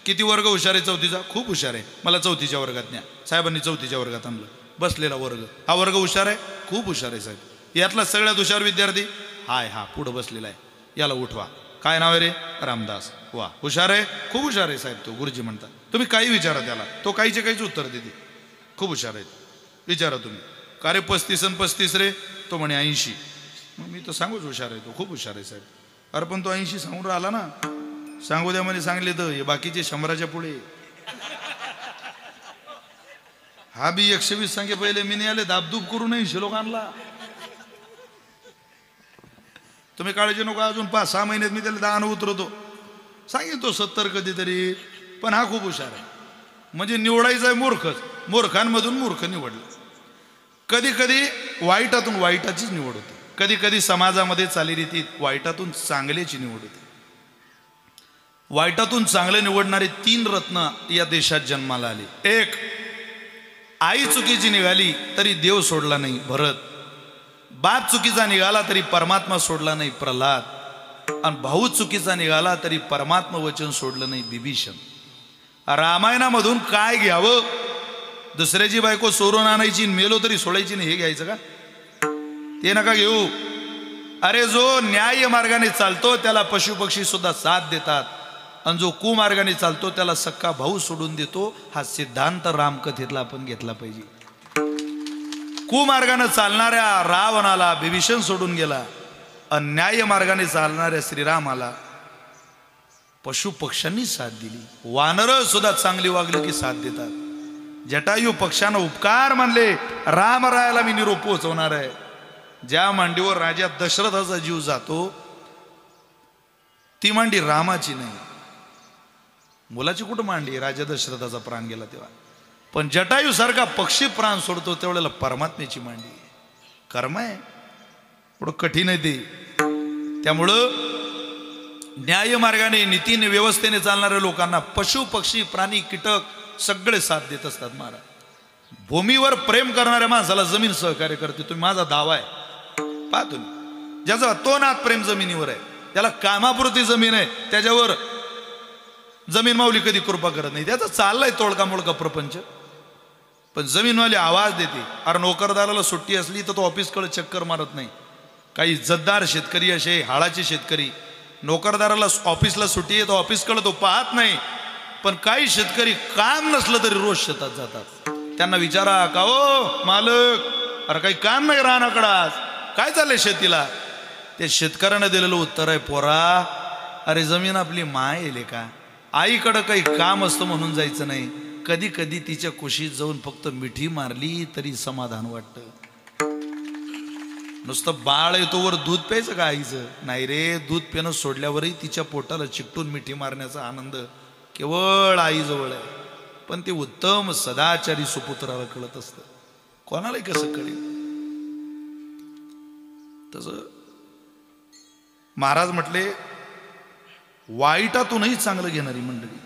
किती वर्ग हुशार आहे 4थीचा? खूप हुशार आहे. मला 4थीच्या वर्गात न्या. साहेबांनी 4थीच्या वर्गात आणलं. बसलेला वर्ग. हा वर्ग हुशार आहे? खूप हुशार आहे साहेब. यातला सगळ्यात हुशार विद्यार्थी हाय, हा पुढं बसलेला आहे, याला उठवा. काय नाव आहे रे? रामदास. वा, हुशार आहे? खूप हुशार आहे साहेब तो. गुरुजी म्हणतात तुम्ही काही विचारा त्याला, तो काहीचे काहीच उत्तर देते. खूप हुशार आहे, विचारा तुम्ही. का रे 35 आणि 35 रे? तो म्हणे 80. मग मी तर सांगूच हुशार आहे तो, खूप हुशार आहे साहेब. अरे पण तो 80 सांगून राहिला ना. सांगू द्या म्हणे, सांगले तर हे बाकीचे 100च्या पुढे. हा बी 120 सांगे पहिले मी नाही आले, दाबदूब करू नाही शिलोक आणला. तुम्ही काळजी नको, अजून 5-6 महिन्यात मी त्याला 10 उतरवतो. सांगेन तो 70 कधीतरी. पण हा खूप हुशार आहे. म्हणजे निवडायचा आहे मूर्खच, मूर्खांमधून मूर्ख निवडला. कधी कधी वाईटातून वाईटाचीच निवड होते. कधी कधी समाजामध्ये चालीरीतीत वाईटातून चांगल्याची निवड होते. वाईटातून चांगले निवडणारे 3 रत्न या देशात जन्माला आले. 1, आई चुकीची निघाली तरी देव सोडला नाही, भरत. बाप चुकीचा निघाला तरी परमात्मा सोडला नाही, प्रल्हाद. आणि भाऊ चुकीचा निघाला तरी परमात्मा वचन सोडलं नाही, विभीषण. रामायणामधून काय घ्यावं? दुसऱ्याची बायको सोडून आणायची, मेलो तरी सोडायची नाही, हे घ्यायचं का? ते नका घेऊ. अरे जो न्याय मार्गाने चालतो त्याला पशुपक्षी सुद्धा साथ देतात, आणि जो कुमार्गाने चालतो त्याला सक्का भाऊ सोडून देतो. हा सिद्धांत रामकथेतला आपण घेतला पाहिजे. कुमार्गाने चालणाऱ्या रावणाला विभीषण सोडून गेला, अन्याय मार्गाने चालणाऱ्या श्रीरामाला पशु पक्ष्यांनी साथ दिली. वानर सुद्धा चांगली वागली की साथ देतात. जटायू पक्षानं उपकार मानले, रामरायाला मी निरोप पोहोचवणार आहे. ज्या मांडीवर राजा दशरथाचा जीव जातो ती मांडी रामाची नाही. मुलाची कुठं मांडी? राजा दशरथाचा प्राण गेला तेव्हा. पण जटायू सारखा पक्षी प्राण सोडतो त्यावेळेला परमात्म्याची मांडी. कर्म आहे, थोडं कठीण आहे ते. त्यामुळं न्याय मार्गाने नीतीने व्यवस्थेने चालणाऱ्या लोकांना पशु पक्षी प्राणी कीटक सगळे साथ देत असतात. महाराज, भूमीवर प्रेम करणाऱ्या माणसाला जमीन सहकार्य करते. तुम्ही माझा दावा आहे, पहा तुम्ही. ज्याचा तो नात प्रेम जमिनीवर आहे, त्याला कामापुरती जमीन आहे, त्याच्यावर जमीन माऊली कधी कृपा करत नाही. त्याचा चाललाय तोडका मोडका प्रपंच. पण जमीनवाली आवाज देते. अरे नोकरदाराला सुट्टी असली तर तो ऑफिसकडे चक्कर मारत नाही. काही इज्जतदार शेतकरी असे, हाळाचे शेतकरी, नोकरदाराला ऑफिसला सुट्टी आहे तर ऑफिसकडे तो पाहत नाही. पण काही शेतकरी काम नसलं तरी रोज शेतात जातात. त्यांना विचारा, का ओ मालक, अरे काही काम नाही रानाकडं, आज काय चाललंय शेतीला? ते शेतकऱ्यानं दिलेलं उत्तर आहे, पोरा अरे जमीन आपली माय येले का? आईकडं काही काम असतं म्हणून जायचं नाही. कधी कधी तिच्या कुशीत जाऊन फक्त मिठी मारली तरी समाधान वाटतं. नुसतं बाळ येतो वर दूध प्यायचं का आईचं? नाही रे, दूध पिणं सोडल्यावरही तिच्या पोटाला चिकटून मिठी मारण्याचा आनंद केवळ आईजवळ आहे. पण ते उत्तम सदाचारी सुपुत्राला कळत असतं. कोणालाही कसं कळेल? तसं महाराज म्हटले, वाईटातूनही चांगलं घेणारी मंडळी.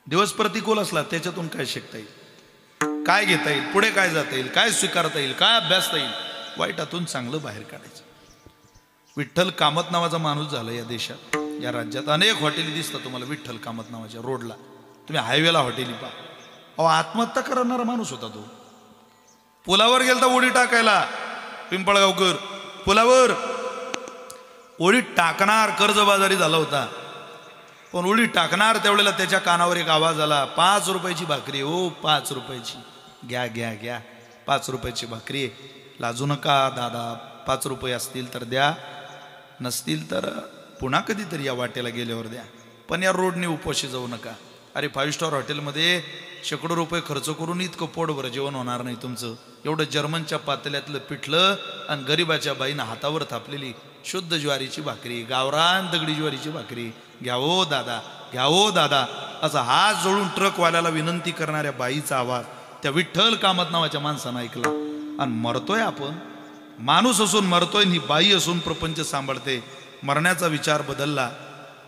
दिवस प्रतिकूल असला त्याच्यातून काय शिकता येईल, काय घेता येईल, पुढे काय जाता येईल, काय स्वीकारता येईल, काय अभ्यासता येईल, वाईटातून चांगलं बाहेर काढायचं. विठ्ठल कामत नावाचा माणूस झाला या देशात, या राज्यात. अनेक हॉटेली दिसतात तुम्हाला विठ्ठल कामत नावाच्या रोडला. तुम्ही हायवेला हॉटेली पहा. अहो आत्महत्या करणारा माणूस होता तो. पुलावर गेलता उडी टाकायला, पिंपळगावकर पुलावर उडी टाकणार, कर्जबाजारी झाला होता. पण उडी टाकणार त्यावेळेला त्याच्या कानावर एक आवाज आला, 5 रुपयाची भाकरी. हो 5 रुपयाची, घ्या घ्या घ्या, 5 रुपयाची भाकरी. लाजू नका दादा, 5 रुपये असतील तर द्या, नसतील तर पुन्हा कधीतरी या वाटेला गेल्यावर द्या. पण या रोडने उपाशी जाऊ नका. अरे 5 स्टार हॉटेलमध्ये शेकडो रुपये खर्च करून इतकं पोटभर जेवण होणार नाही तुमचं. एवढं जर्मनच्या पातळ्यातलं पिठलं आणि गरिबाच्या बाईनं हातावर थापलेली शुद्ध ज्वारीची भाकरी, गावरान दगडी ज्वारीची भाकरी, घ्यावो दादा, घ्यावो दादा, असा हात जोडून ट्रकवाल्याला विनंती करणाऱ्या बाईचा आवाज त्या विठ्ठल कामत नावाच्या माणसानं ऐकला. आणि मरतोय आपण, माणूस असून मरतोय, ही बाई असून प्रपंच सांभाळते. मरण्याचा विचार बदलला.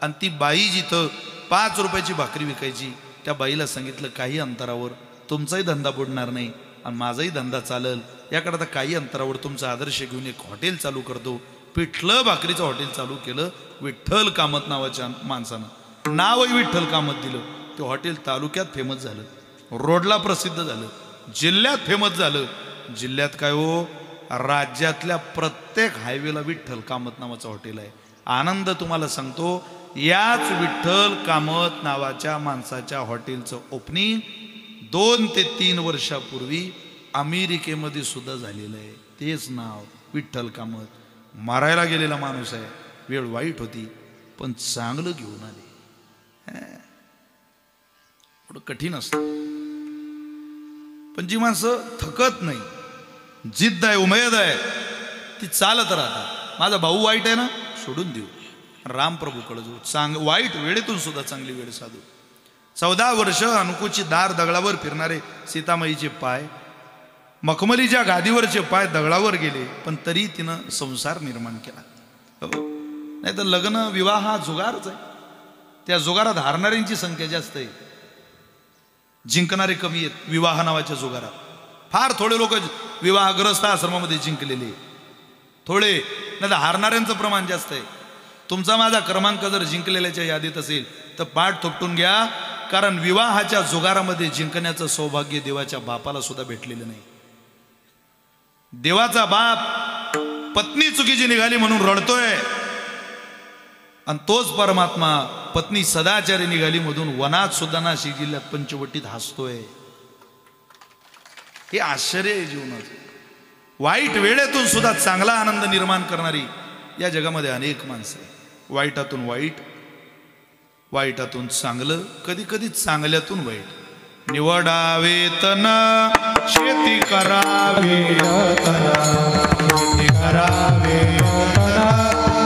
आणि ती बाई जिथं 5 रुपयाची भाकरी विकायची त्या बाईला सांगितलं काही अंतरावर तुमचाही धंदा बुडणार नाही आणि माझाही धंदा चालेल, याकडे काही अंतरावर तुमचा आदर्श घेऊन एक हॉटेल चालू करतो. पिठलं भाकरीचं हॉटेल चालू केलं विठ्ठल कामत नावाच्या माणसानं. नावही विठ्ठल कामत दिलं. ते हॉटेल तालुक्यात फेमस झालं, रोडला प्रसिद्ध झालं, जिल्ह्यात फेमस झालं. जिल्ह्यात काय हो, राज्यातल्या प्रत्येक हायवेला विठ्ठल कामत नावाचं हॉटेल आहे. आनंद तुम्हाला सांगतो, याच विठ्ठल कामत नावाच्या माणसाच्या हॉटेलचं ओपनिंग 2 ते 3 वर्षापूर्वी अमेरिकेमध्ये सुद्धा झालेलं आहे. तेच नाव विठ्ठल कामत. मारायला गेलेला माणूस आहे, वेळ वाईट होती पण चांगलं घेऊन आले. थोडं कठीण असतं पण जी माणसं थकत नाही, जिद्द आहे, उमेद आहे, ती चालत राहतात. माझा भाऊ वाईट आहे ना, सोडून देऊ, रामप्रभूकडे जाऊ. वाईट वेळेतून सुद्धा चांगली वेळ साधू. 14 वर्ष अनुकूची दार दगडावर फिरणारे सीतामाईचे पाय, मखमलीच्या गादीवरचे पाय दगडावर गेले पण तरी तिनं संसार निर्माण केला. नाही तर लग्न विवाह हा जुगारच आहे. त्या जुगारात हारणाऱ्यांची संख्या जास्त आहे, जिंकणारे कमी आहेत. विवाह नावाच्या जुगारात फार थोडे लोक विवाहग्रस्त आश्रमामध्ये जिंकलेले, थोडे, नाही तर हारणाऱ्यांचं प्रमाण जास्त आहे. तुमचा माझा क्रमांक जर जिंकलेल्याच्या यादीत असेल तर पाठ थोपटून घ्या, कारण विवाहाच्या जुगारामध्ये जिंकण्याचं सौभाग्य देवाच्या बापाला सुद्धा भेटलेलं नाही. देवाचा बाप पत्नी चुकीची निघाली म्हणून रडतोय आणि तोच परमात्मा पत्नी सदाचारी निघाली मधून वनात सुद्धा नाशिक जिल्ह्यात पंचवटीत हसतोय. हे आश्चर्य आहे जीवनाचं. वाईट वेळेतून सुद्धा चांगला आनंद निर्माण करणारी या जगामध्ये अनेक माणसं आहे. वाईटातून वाईट, वाईटातून चांगलं, कधी कधी चांगल्यातून वाईट. निवडावे तन शेती करावे, शेती करावे,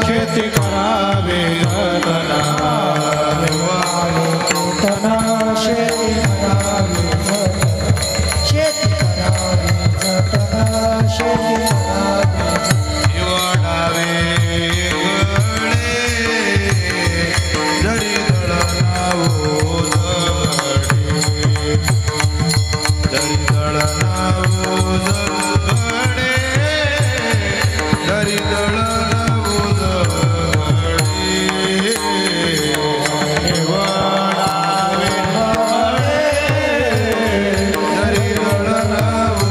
शेती करावे, शेती करावे, शेती करावे, शेती करावे. निवडावे जरी दळणावो जगडे, जरी दळणावो जगडे, जरी दळणावो जगडे. निवडावे जरी दळणावो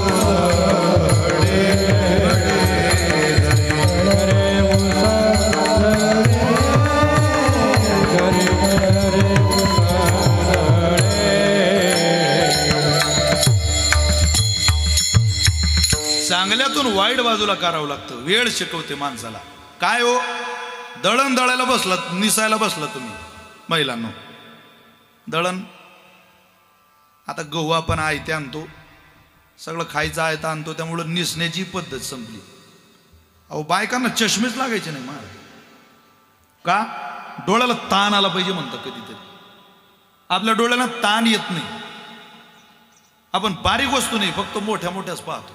चांगल्यातून वाईट बाजूला करावं लागतं. वेळ शिकवते माणसाला. काय हो, दळण दळायला बसला, निसायला बसला तुम्ही महिलांनो, दळण आता गहू आपण आयते आणतो, सगळं खायचं आयतं आणतो, त्यामुळं निसण्याची पद्धत संपली. अहो बायकांना चष्मेच लागायचे नाही महाराज. का? डोळ्याला ताण आला पाहिजे म्हणतात कधीतरी. आपल्या डोळ्याला ताण येत नाही. आपण बारीक वस्तू नाही, फक्त मोठ्या मोठ्याच पाहतो.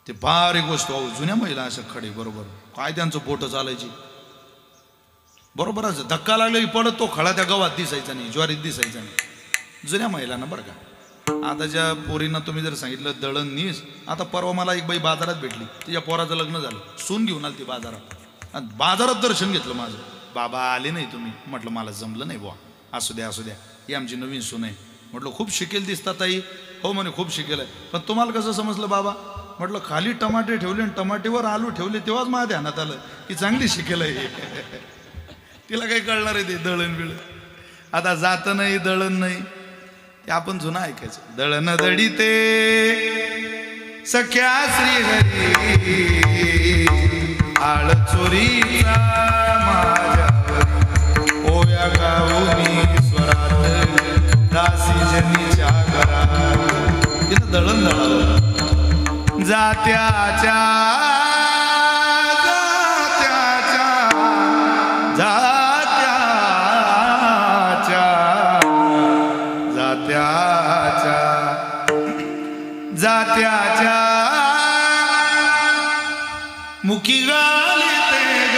ते बारीक वस्तू, अहो जुन्या महिला असं खडे, बरोबर काय त्यांचं बोटं चालायची, बरोबरच. धक्का लागला की पडत तो खडा त्या गव्हात दिसायचा नाही, ज्वारीत दिसायचा नाही. जुन्या महिलांना बरं का. आता ज्या पोरींना तुम्ही जर सांगितलं दळण नीस, आता परवा मला एक बाई बाजारात भेटली, तिच्या पोराचं लग्न झालं, सून घेऊन आली ती बाजारात, आणि बाजारात दर्शन घेतलं माझं. बाबा आले नाही तुम्ही? म्हटलं मला जमलं नाही बुवा. असू द्या असू द्या, ही आमची नवीन सून आहे. म्हटलं खूप शिकेल दिसतात ताई. हो म्हणे खूप शिकेल आहे. पण तुम्हाला कसं समजलं बाबा? म्हटलं खाली टमाटे ठेवले आणि टमाटेवर आलू ठेवले तेव्हाच माझ्या ध्यानात आलं की चांगली शिकेल आहे. तिला काही कळणार आहे ते दळण बिळण. आता जात नाही दळण नाही, ते आपण जुनं ऐकायचं. दळण दळीते सख्या श्रीहरी, आळ चोरीचा माझ्यावरी, ओव्या गाऊनी स्वरात दासी जनीच्या घरात. तिथं दळण दळावं. जात्याच्या जात्याच्या जात्याच्या जात्याच्या जात्याच्या मुखी गाली ते ग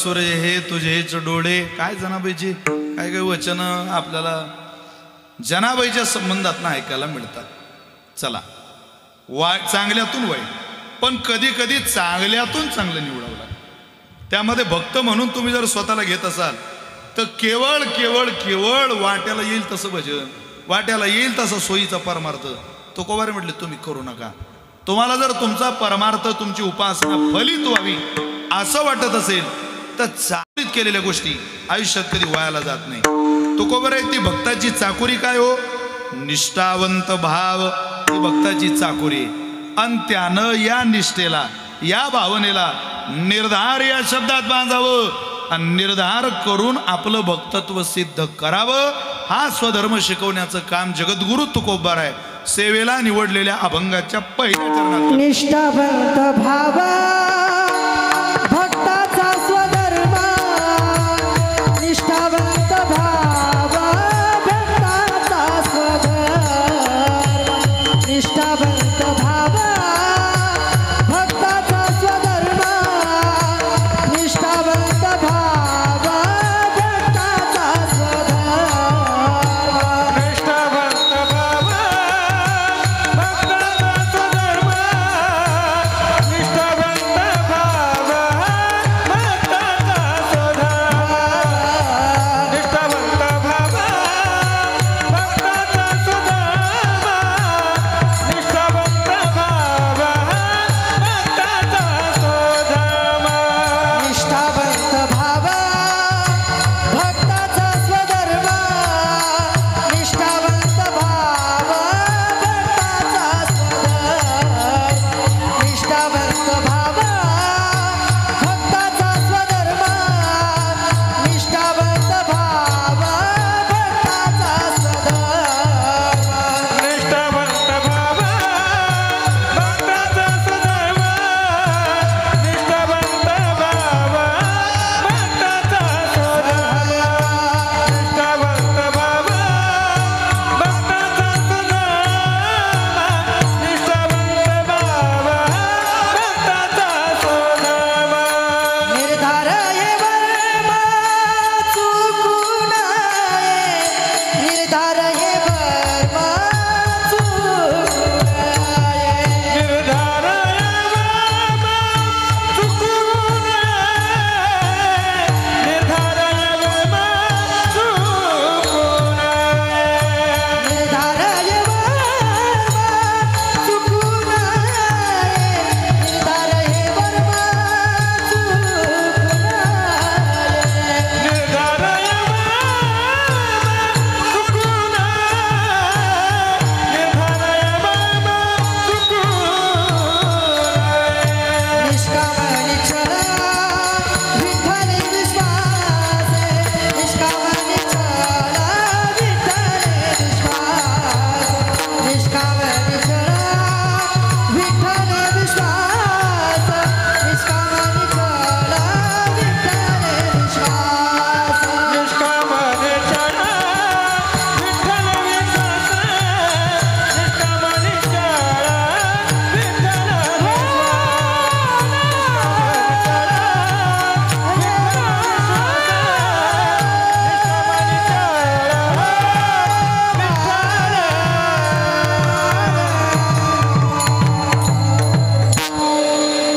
सुर हे तुझेच डोळे. काय जनाबाईची काय काय वचन आपल्याला जनाबाईच्या संबंधात ना ऐकायला मिळतात. चला, चांगल्यातून वाईट, पण कधी कधी चांगल्यातून चांगलं निवडावं लागतं. त्यामध्ये भक्त म्हणून तुम्ही जर स्वतःला घेत असाल तर केवळ केवळ केवळ वाट्याला येईल तसं भजन, वाट्याला येईल तसा सोयीचा परमार्थ तुकोबारे म्हटले तुम्ही करू नका. तुम्हाला जर तुमचा परमार्थ, तुमची उपासना फलित व्हावी असं वाटत असेल तर चालित केलेल्या गोष्टी आयुष्यात कधी वायाला जात नाही. तुकोबारे ती भक्ताची चाकोरी काय हो? निष्ठावंत भाव ही भक्ताची चाकोरी. आणि त्यानं या निष्ठेला, या भावनेला निर्धार या शब्दात बांधावं आणि निर्धार करून आपलं भक्तत्व सिद्ध करावं. हा स्वधर्म शिकवण्याचं काम जगद्गुरु तुकोबार आहे. सेवेला निवडलेल्या अभंगाच्या पहिल्या चरणात निष्ठावंत भाव भक्ताचा स्वधर्म, निष्ठावंत भाव भक्ताचा स्वधर्म, निष्ठावंत भाव भक्ताचा स्वधर्म, निष्ठावंत भाव भक्ताचा स्वधर्म,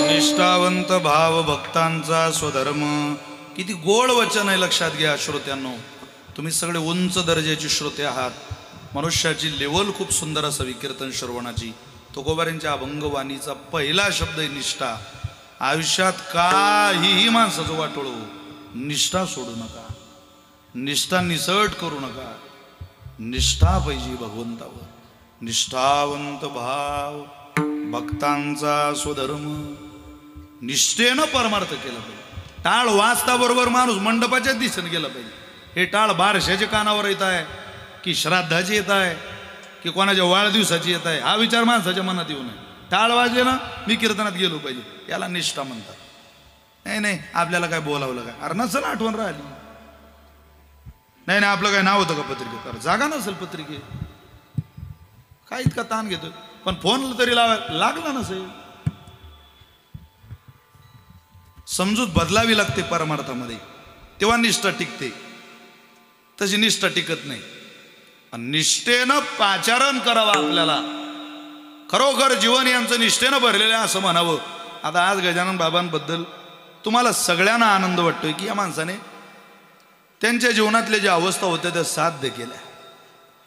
निष्ठावंत भाव भाव भक्तांचा स्वधर्म. किती गोड वचन आहे, लक्षात घ्या श्रोत्यांनो. तुम्ही सगळे उंच दर्जाचे श्रोते आहात. मनुष्याची लेवल खूप सुंदर असावी कीर्तन श्रवणाची. तुकोबारांच्या अभंगवाणीचा पहिला शब्द आहे निष्ठा. आयुष्यात काहीही माणसाचं वाटोळ हो, निष्ठा सोडू नका, निष्ठा निसट करू नका. निष्ठा पाहिजे भगवंतावर. निष्ठावंत भाव भक्तांचा स्वधर्म. निष्ठेनं परमार्थ केला पाहिजे. टाळ वाजता बरोबर माणूस मंडपाच्याच दिशेने गेला पाहिजे. हे टाळ बारशाच्या कानावर येत आहे की श्राद्धाची येत आहे की कोणाच्या वाढदिवसाची येत आहे, हा विचार माणसाच्या मनात येऊ नये. टाळ वाजले ना मी कीर्तनात गेलो पाहिजे, याला निष्ठा म्हणतात. नाही नाही आपल्याला काय बोलावलं काय, अरे नसेल आठवण राहिली, नाही नाही आपलं काय नाव होतं का पत्रिकेत, अरे जागा नसेल पत्रिकेत, काय इतका ताण घेतो. पण फोन तरी लागला नसेल. समजूत बदलावी लागते परमार्थामध्ये, तेव्हा निष्ठा टिकते. तशी निष्ठा टिकत नाही. आणि निष्ठेनं पाचारण करावं आपल्याला. खरोखर जीवन यांचं निष्ठेनं भरलेलं आहे असं म्हणावं. आता आज गजानन बाबांबद्दल तुम्हाला सगळ्यांना आनंद वाटतोय की या माणसाने त्यांच्या जीवनातल्या ज्या अवस्था होत्या त्या साध्य केल्या.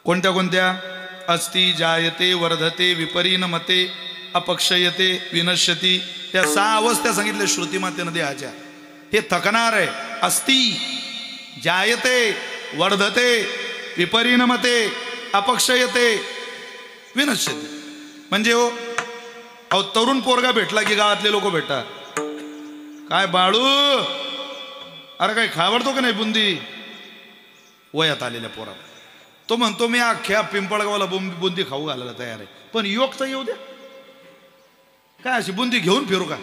कोणत्या कोणत्या? अस्ति, जायते, वर्धते, विपरिणमते, अपक्षयते, विनश्यती. या 6 अवस्था सांगितल्या श्रुतिमातेनं देहाच्या. हे थकणार आहे. अस्ति, जायते, वर्धते, विपरिणमते, अपक्षयते, विनश्यते. म्हणजे हो अहो तरुण पोरगा भेटला की गावातले लोक भेटतात. काय बाळू, अरे काय खावडतो का नाही बुंदी? वयात आलेल्या पोरा तो म्हणतो मी अख्ख्या पिंपळगावाला बुंदी खाऊ घालायला तयार आहे, पण योग तर येऊ द्या. काय अशी बुंदी घेऊन फिरू का?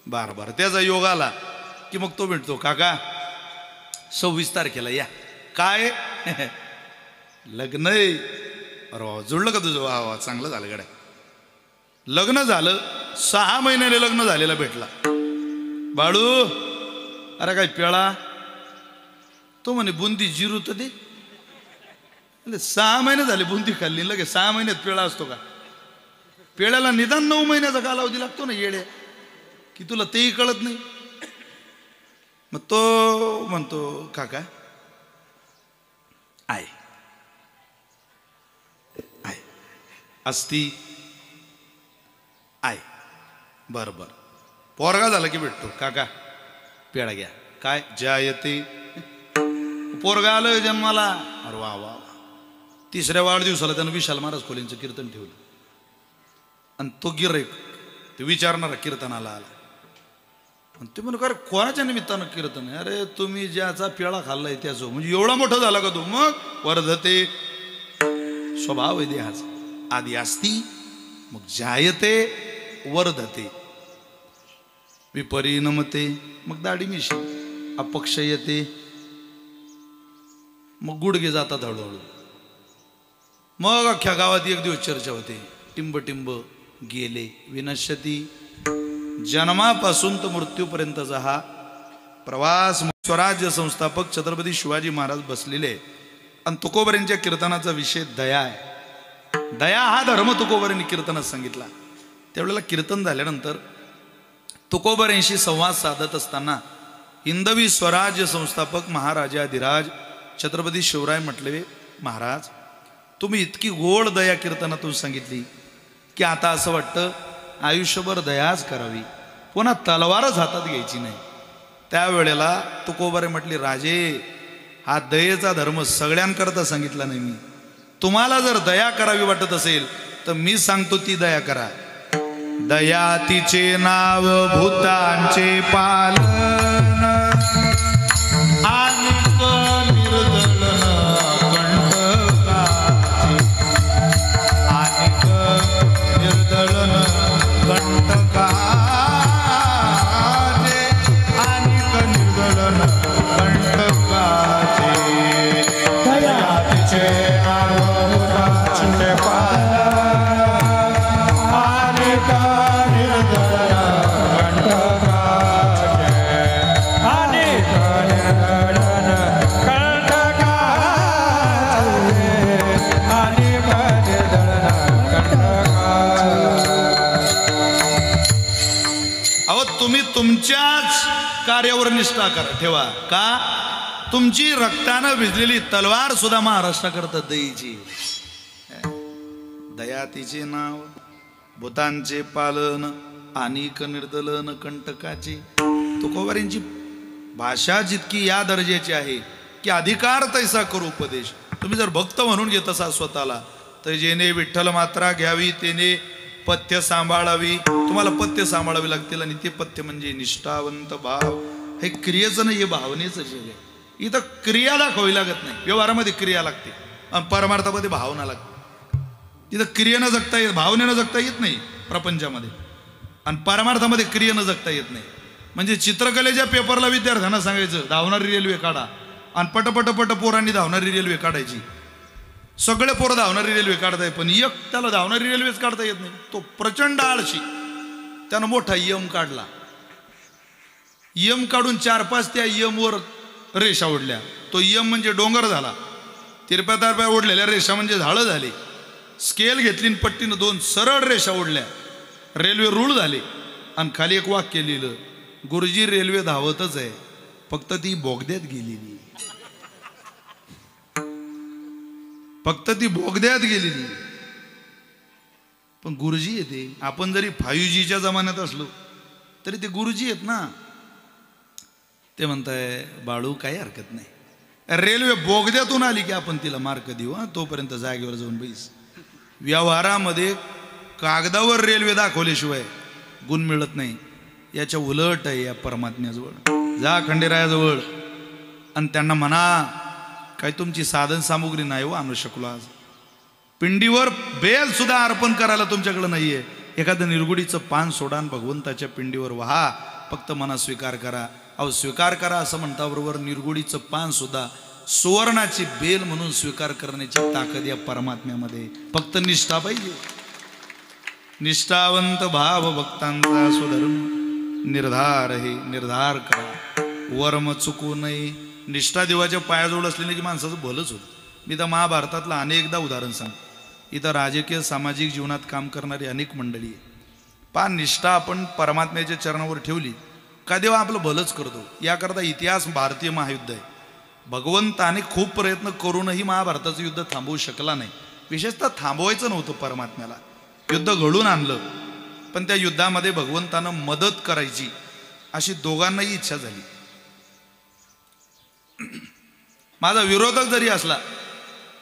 बार त्याचा योग आला की मग तो भेटतो, काका 26 तारखेला या. काय लग्न आहे? अरे वा, जुळलं का तुझं? वा वा, चांगलं झालं गड्या. लग्न झालं, 6 महिन्याने लग्न झालेला भेटला. बाळू, अरे काय पेळा? तो म्हणे बुंदी जिरू तर दे. 6 महिने झाले बुंदी खाल्ली, लगे 6 महिन्यात पेळा असतो का? पेळ्याला निदान 9 महिन्याचा कालावधी लागतो ना येड्या, की तुला तेही कळत नाही. मग तो म्हणतो काका आहे अस्ति आहे. बरं पोरगा झाला की भेटतो, काका पेळा घ्या. काय? जायते, पोरगा आलं जन्माला. अरे वा वा. 3ऱ्या वाढदिवसाला त्यानं विशाल महाराज खोलेंचं कीर्तन ठेवलं. आणि तो गिऱ्हाईक ते विचारणारा कीर्तनाला आला. आणि ते म्हणू, अरे कोणाच्या निमित्तानं कीर्तन आहे? अरे तुम्ही ज्याचा पेळा खाल्लाय त्याचं. म्हणजे एवढा मोठा झाला का तू? मग वर्धते, स्वभाव आहे देहाचा. आधी अस्ति, मग जायते, वर्धते, विपरिणमते, मग दाढी मिशी, अपक्षयते, मग गुडघे जातात हळूहळू. मग अख्ख्या गावात एक दिवस चर्चा होते, टिंब टिंब गेले. विनश्यती, जन्मापासून तर मृत्यूपर्यंतचा हा प्रवास. स्वराज्य संस्थापक छत्रपती शिवाजी महाराज बसलेले. आणि तुकोबऱ्यांच्या कीर्तनाचा विषय दया आहे. दया हा धर्म तुकोबऱ्यांनी कीर्तनात सांगितला. त्यावेळेला कीर्तन झाल्यानंतर तुकोबऱ्यांशी संवाद साधत असताना हिंदवी स्वराज्य संस्थापक महाराजाधिराज छत्रपती शिवराय म्हटले, महाराज तुम्ही इतकी गोड दया कीर्तनातून सांगितली की आता असं वाटतं आयुष्यभर दयाच करावी, पुन्हा तलवारच हातात घ्यायची नाही. त्यावेळेला तुकोबरे म्हटले, राजे हा दयेचा धर्म सगळ्यांकरता सांगितला नाही मी. तुम्हाला जर दया करावी वाटत असेल तर मी सांगतो ती दया करा. दया तिचे नाव भूतांचे पालन, आणि निर्दलन कंटकाचे, आणि निर्दलन कंटकाचे, आणि निर्दलन कंटकाचे. दया तिचे नाव भूतांचे पालन, आणि तुम्ही तुमच्याच कार्यावर निष्ठा करा ठेवा. का? तुमची रक्तानं भिजलेली तलवार सुद्धा महाराष्ट्राकरता दयेची. दया तिचे नाव भूतांचे पालन, अनिक निर्दलन कंटकाचे. तुकोबारींची भाषा जितकी या दर्जाची आहे की अधिकार तैसा करू उपदेश. तुम्ही जर भक्त म्हणून घेत असा स्वतःला तर जेने विठ्ठल मात्रा घ्यावी तेने पथ्य सांभाळावी. तुम्हाला पथ्य सांभाळावी लागतील. आणि ते पथ्य म्हणजे निष्ठावंत भाव. हे क्रियेचं नाही, हे भावनेचं जग आहे. इथं क्रिया दाखवावी लागत नाही. व्यवहारामध्ये क्रिया लागते आणि परमार्थामध्ये भावना लागते. तिथं क्रियेनं जगता येत, भावनेनं जगता येत नाही प्रपंचामध्ये. आणि परमार्थामध्ये क्रियेनं जगता येत नाही. म्हणजे चित्रकलेच्या पेपरला विद्यार्थ्यांना सांगायचं धावणारी रेल्वे काढा, आणि पटपट पोरांनी धावणारी रेल्वे काढायची. सगळे पोरं धावणारी रेल्वे काढताय, पण एक त्याला धावणारी रेल्वेच काढता येत नाही. तो प्रचंड आळशी. त्यानं मोठा यम काढला. यम काढून 4-5 त्या यमवर रेषा ओढल्या. तो यम म्हणजे डोंगर झाला. तिरप्या ओढलेल्या रेषा म्हणजे झाडं झाली. स्केल घेतली पट्टीनं 2 सरळ रेषा ओढल्या. रेल्वे रूळ झाली आणि खाली एक वाक्य लिहिलं, गुरुजी रेल्वे धावतच आहे, फक्त ती बोगद्यात गेलेली. फक्त ती बोगद्यात गेलेली. पण गुरुजी येते. आपण जरी 5Gच्या जमान्यात असलो तरी ते गुरुजी आहेत ना. ते म्हणताय बाळू काही हरकत नाही, रेल्वे बोगद्यातून आली की आपण तिला मार्क देऊ, तोपर्यंत जागेवर जाऊन बैस. व्यवहारामध्ये कागदावर रेल्वे दाखवल्याशिवाय गुण मिळत नाही. याच्या उलट आहे या परमात्म्याजवळ. जा खंडेरायाजवळ आणि त्यांना म्हणा, काय तुमची साधन सामुग्री नाही हो आणू शकलो आज. पिंडीवर बेल सुद्धा अर्पण करायला तुमच्याकडे नाहीये. एखादं निरगुडीचं पान सोडा आणि भगवंताच्या पिंडीवर वाहा, फक्त मनात स्वीकार करा. अहो स्वीकार करा असं म्हणता बरोबर निरगुडीचं पान सुद्धा सुवर्णाची बेल म्हणून स्वीकार करण्याची ताकद या परमात्म्यामध्ये. फक्त निष्ठा पाहिजे. निष्ठावंत भाव भक्तांचा सुधर्म निर्धार हे निर्धार करा, वर्म चुकू नये. निष्ठा देवाच्या पायाजवळ असलेली की माणसाचं भलंच होतं. मी तर महाभारतातलं अनेकदा उदाहरण सांगतो. इथं राजकीय सामाजिक जीवनात काम करणारी अनेक मंडळी आहे. पा निष्ठा आपण परमात्म्याच्या चरणावर ठेवली का देवा आपलं भलंच करतो. याकरता इतिहास भारतीय महायुद्ध आहे. भगवंताने खूप प्रयत्न करूनही महाभारताचं युद्ध थांबवू शकला नाही. विशेषतः थांबवायचं नव्हतं परमात्म्याला, युद्ध घडून आणलं. पण त्या युद्धामध्ये भगवंतानं मदत करायची अशी दोघांनाही इच्छा झाली. माझा विरोधक जरी असला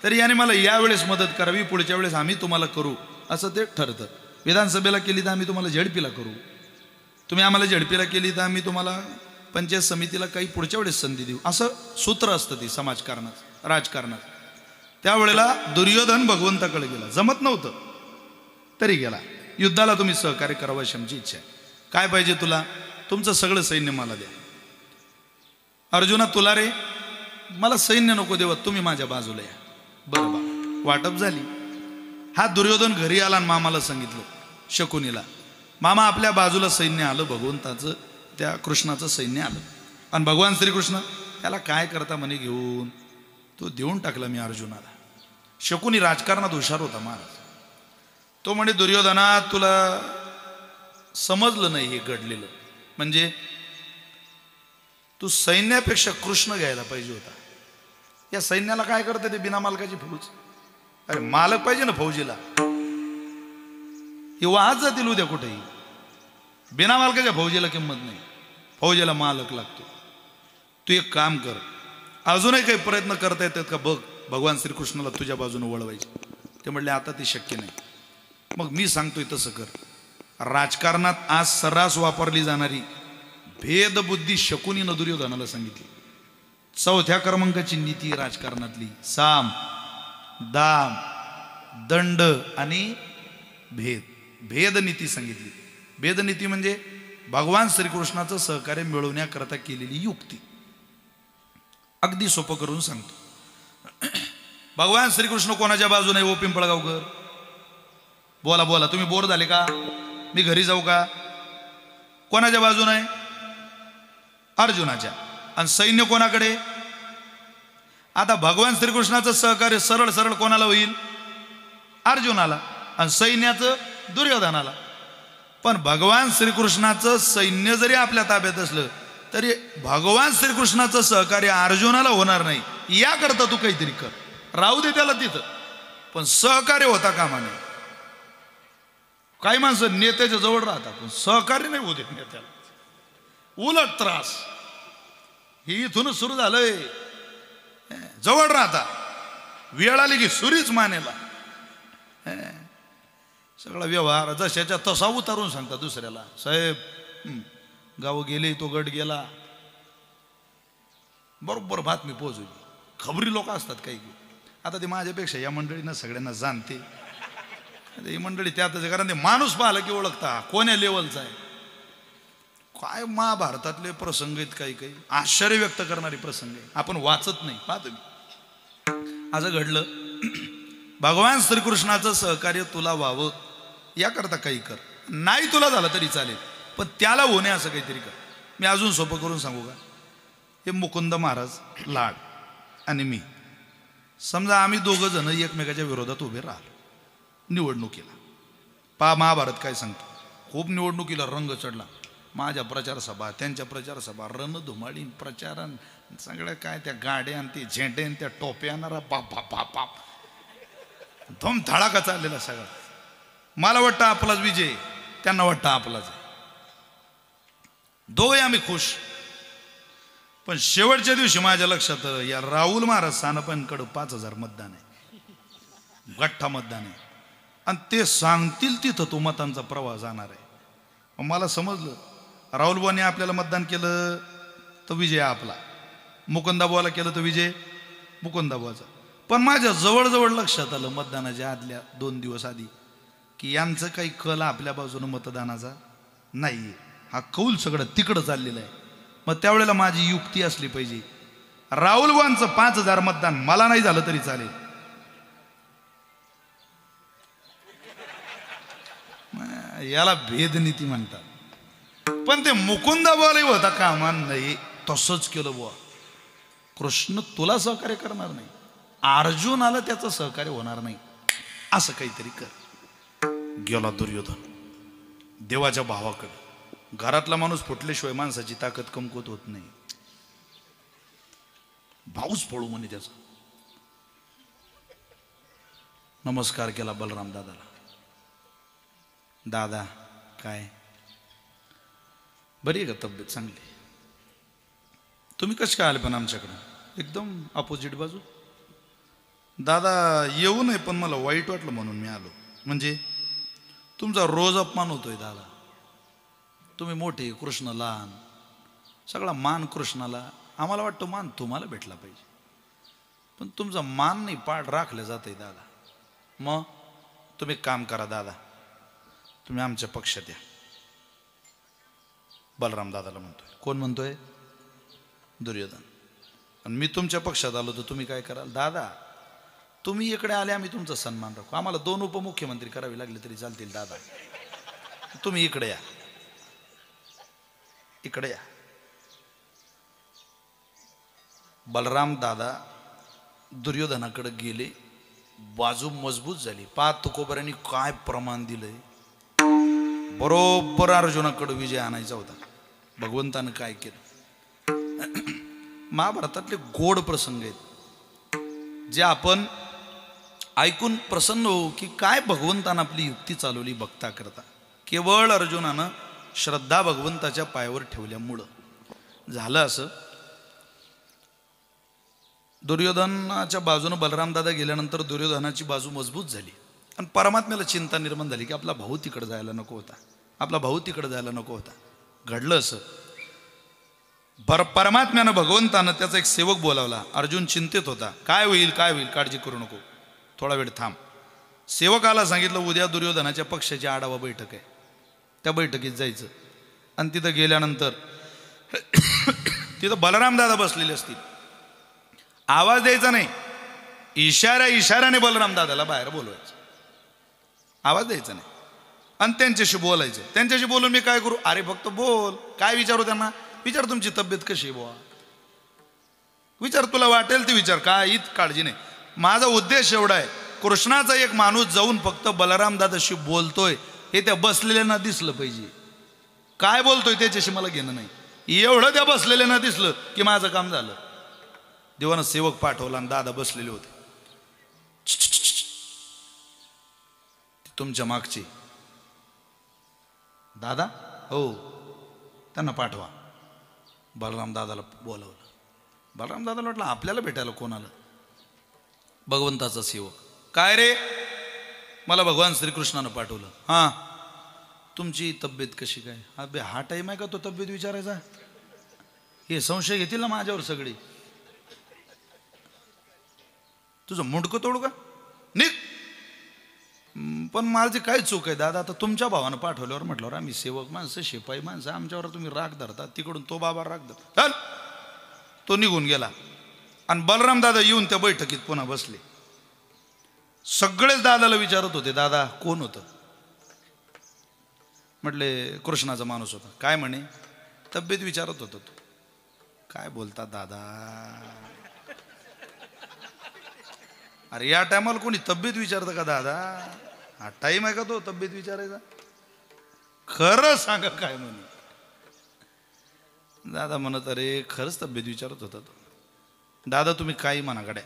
तरी याने मला यावेळेस मदत करावी, पुढच्या वेळेस आम्ही तुम्हाला करू असं ते ठरतं. विधानसभेला केली तर आम्ही तुम्हाला झेडपीला करू, तुम्ही आम्हाला झेडपीला केली तर आम्ही तुम्हाला पंचायत समितीला काही पुढच्या वेळेस संधी देऊ, असं सूत्र असतं ते समाजकारणात राजकारणात. त्यावेळेला दुर्योधन भगवंताकडे गेला, जमत नव्हतं तरी गेला. युद्धाला तुम्ही सहकार्य करावं अशी आमची इच्छा आहे. काय पाहिजे तुला? तुमचं सगळं सैन्य मला द्या. अर्जुना तुला रे? मला सैन्य नको देवा, तुम्ही माझ्या बाजूला या. बरं बा, वाटप झाली. हा दुर्योधन घरी आला आणि मामाला सांगितलं शकुनीला, मामा आपल्या बाजूला सैन्य आलं भगवंताचं, त्या कृष्णाचं सैन्य आलं. आणि भगवान श्रीकृष्ण त्याला काय करता म्हणे घेऊन, तो देऊन टाकला मी अर्जुनाला. शकुनी राजकारणात हुशार होता महाराज. तो म्हणे दुर्योधना तुला समजलं नाही हे घडलेलं, म्हणजे तू सैन्यापेक्षा कृष्ण घ्यायला पाहिजे होता. या सैन्याला काय करते ते बिना मालकाची फौज? अरे मालक पाहिजे ना फौजीला. हे वाहत जातील उद्या कुठेही. बिना मालकाच्या फौजीला किंमत नाही, फौजीला मालक लागतो. तू एक काम कर, अजूनही काही प्रयत्न करता येतात का बघ भगवान श्रीकृष्णाला तुझ्या बाजूने वळवायचे. ते म्हणले आता ते शक्य नाही. मग मी सांगतोय तसं कर. राजकारणात आज सर्रास वापरली जाणारी भेदबुद्धी शकुनीनं दुर्योधनाला सांगितली. 4थ्या क्रमांकाची नीती राजकारणातली साम दाम दंड आणि भेद, भेदनीती सांगितली. भेदनीती म्हणजे भगवान श्रीकृष्णाचं सहकार्य मिळवण्याकरता केलेली युक्ती. अगदी सोपं करून सांगतो. भगवान श्रीकृष्ण कोणाच्या बाजूने ओ पिंपळगावकर? बोला बोला, तुम्ही बोर झाले का? मी घरी जाऊ का? कोणाच्या बाजूने? अर्जुनाच्या. आणि सैन्य कोणाकडे? आता भगवान श्रीकृष्णाचं सहकार्य सरळ सरळ कोणाला होईल? अर्जुनाला. आणि सैन्याचं दुर्योधनाला. पण भगवान श्रीकृष्णाचं सैन्य जरी आपल्या ताब्यात असलं तरी भगवान श्रीकृष्णाचं सहकार्य अर्जुनाला होणार नाही. याकरता तू काहीतरी कर. राहू दे त्याला तिथं, पण सहकार्य होता कामा नये. काही माणसं नेत्याच्या जवळ राहतात पण सहकार्य नाही होते नेत्याला, उलट त्रास. हे इथूनच सुरू झालंय. जवळ राहता, वेळ आली की सुरीच मानेला. सगळा व्यवहार जशाच्या तसा उतारून सांगता दुसऱ्याला. साहेब गाव गेले, तो गट गेला, बरोबर बातमी पोहोचवली. खबरी लोक असतात काही. आता ते माझ्यापेक्षा या मंडळीनं सगळ्यांना जाणते. ही मंडळी त्यातच, कारण ते माणूस पाहिलं की ओळखता कोण्या लेवलचा आहे. काय महाभारतातले प्रसंग आहेत, काही काही आश्चर्य व्यक्त करणारे प्रसंग आहे, आपण वाचत नाही. पाहतो मी असं घडलं. भगवान श्रीकृष्णाचं सहकार्य तुला व्हावं याकरता काही कर. नाही तुला झालं तरी चालेल, पण त्याला होणे असं काहीतरी कर. मी अजून सोपं करून सांगू का? हे मुकुंद महाराज लाड आणि मी, समजा आम्ही दोघं जण एकमेकाच्या विरोधात उभे राहिलो निवडणुकीला. महाभारत काय सांगतो, खूप निवडणुकीला रंग चढला. माझ्या प्रचार सभा, त्यांच्या प्रचार सभा, रणधुमाळी प्रचारण, सगळं काय त्या गाड्या आणि ते झेंडे आणि त्या टोप्या आणणारा बाप बाप बाप बाप धम धडाका चाललेला सगळा. मला वाटतं आपलाच विजय, त्यांना वाटतं आपलाच. दोघे आम्ही खुश. पण शेवटच्या दिवशी माझ्या लक्षात या राहुल महाराज सानपांकडे 5000 मतदान आहे, गठ्ठा मतदान आहे, आणि ते सांगतील तिथं तो मतांचा प्रवाह जाणार आहे. मला समजलं राहुल बुवाने आपल्याला मतदान केलं तर विजय आपला, मुकुंदाबुवाला केलं तर विजय मुकुंदाबुवाचा. पण माझ्या जवळजवळ लक्षात आलं मतदानाच्या आदल्या 2 दिवस आधी की यांचं काही कल आपल्या बाजूनं मतदानाचा नाही, हा कौल सगळं तिकडं चाललेलं आहे. मग त्यावेळेला माझी युक्ती असली पाहिजे, राहुल बुवांचं 5000 मतदान मला नाही झालं तरी चालेल, याला भेदनीती म्हणतात. पण ते मुकुंदाबुवालाही होता कामा नाही, तसंच केलं बुवा. कृष्ण तुला सहकार्य करणार नाही, अर्जुनाला त्याचं सहकार्य होणार नाही, असं काहीतरी कर. गेला दुर्योधन देवाच्या भावाकडे. घरातला माणूस फुटल्याशिवाय माणसाची ताकद कमकुवत होत नाही. भाऊच पळू म्हणे त्याचा. नमस्कार केला बलराम दादाला. दादा काय बरी आहे का तब्येत? चांगली. तुम्ही कसे काय आले पण आमच्याकडं? एकदम अपोजिट बाजू. दादा येऊ नये पण मला वाईट वाटलं म्हणून मी आलो. म्हणजे तुमचा रोज अपमान होतोय दादा. तुम्ही मोठे, कृष्ण लहान, सगळा मान कृष्णाला. आम्हाला वाटतं मान तुम्हाला भेटला पाहिजे, पण तुमचा मान नाही पाठ राखलं जात आहे दादा. मग तुम्ही काम करा दादा, तुम्ही आमच्या पक्षात या. बलराम दादाला म्हणतोय. कोण म्हणतोय? दुर्योधन. आणि मी तुमच्या पक्षात आलो तर तुम्ही काय कराल? दादा तुम्ही इकडे आले, आम्ही तुमचा सन्मान राखू. आम्हाला 2 उपमुख्यमंत्री करावे लागले तरी चालतील दादा, तुम्ही इकडे या, इकडे या. बलराम दादा दुर्योधनाकडे गेले, बाजू मजबूत झाली. 5 तुकोबऱ्यांनी काय प्रमाण दिलंय. बरोबर अर्जुनाकडे विजय आणायचा होता. भगवंतानं काय केलं? महाभारतातले गोड प्रसंग आहेत जे आपण ऐकून प्रसन्न होऊ की काय भगवंतानं आपली युक्ती चालवली भक्ता करता. केवळ अर्जुनानं श्रद्धा भगवंताच्या पायावर ठेवल्यामुळं झालं असं. दुर्योधनाच्या बाजूनं बलरामदादा गेल्यानंतर दुर्योधनाची बाजू मजबूत झाली आणि परमात्म्याला चिंता निर्माण झाली की आपला भाऊ तिकडे जायला नको होता, आपला भाऊ तिकडे जायला नको होता. घडलं असं. परमात्म्यानं भगवंतानं त्याचा एक सेवक बोलावला. अर्जुन चिंतित होता, काय होईल काय होईल, काळजी करू नको, थोडा वेळ थांब. सेवकाला सांगितलं उद्या दुर्योधनाच्या पक्षाची आढावा बैठक आहे, त्या बैठकीत जायचं. आणि तिथं गेल्यानंतर तिथं बलरामदादा बसलेले असतील. आवाज द्यायचा नाही, इशाऱ्याने बलरामदादाला बाहेर बोलवायचं, आवाज द्यायचा नाही. आणि त्यांच्याशी बोलायचं. त्यांच्याशी बोलून मी काय करू? अरे फक्त बोल. काय विचारू त्यांना? विचार तुमची तब्येत कशी आहे बुवा, विचार तुला वाटेल ते विचार, काय हीच काळजी नाही. माझा उद्देश एवढा आहे, कृष्णाचा एक माणूस जाऊन फक्त बलरामदादाशी बोलतोय हे त्या बसलेल्यांना दिसलं पाहिजे. काय बोलतोय त्याच्याशी मला घेणं नाही. एवढं त्या बसलेल्यांना दिसलं की माझं काम झालं. देवानं सेवक पाठवला आणि दादा बसलेले होते. तुमच्या मागचे दादा, हो त्यांना पाठवा. बलराम दादाला बोलवलं. बलराम दादाला वाटलं आपल्याला भेटायला कोण आलं? भगवंताचा सेवक. काय रे? मला भगवान श्रीकृष्णानं पाठवलं. हां, तुमची तब्येत कशी काय? अबे हा टाईम आहे का तो तब्येत विचारायचा? हे संशय घेतील ना माझ्यावर सगळे. तुझं मुंडकं तोडू का? निघ. पण माझी काय चूक आहे दादा? आता तुमच्या भावानं पाठवल्यावर म्हटल्यावर आम्ही सेवक माणसं, शिपाई माणसं, आमच्यावर तुम्ही राग धरता. तिकडून तो बाबा राग धरता. चल. तो निघून गेला आणि बलराम दादा येऊन त्या बैठकीत पुन्हा बसले. सगळेच दादाला विचारत होते, दादा कोण होतं? म्हटले कृष्णाचा माणूस होता. काय म्हणे? तब्येत विचारत होतो तो. काय बोलता दादा? अरे या टायमाला कोणी तब्येत विचारतं का दादा? हा टाइम आहे का तो तब्येत विचारायचा? खरं सांगा काय म्हणे. दादा म्हणत अरे खरंच तब्येत विचारत होता तो. दादा तुम्ही काही म्हणा गड्या,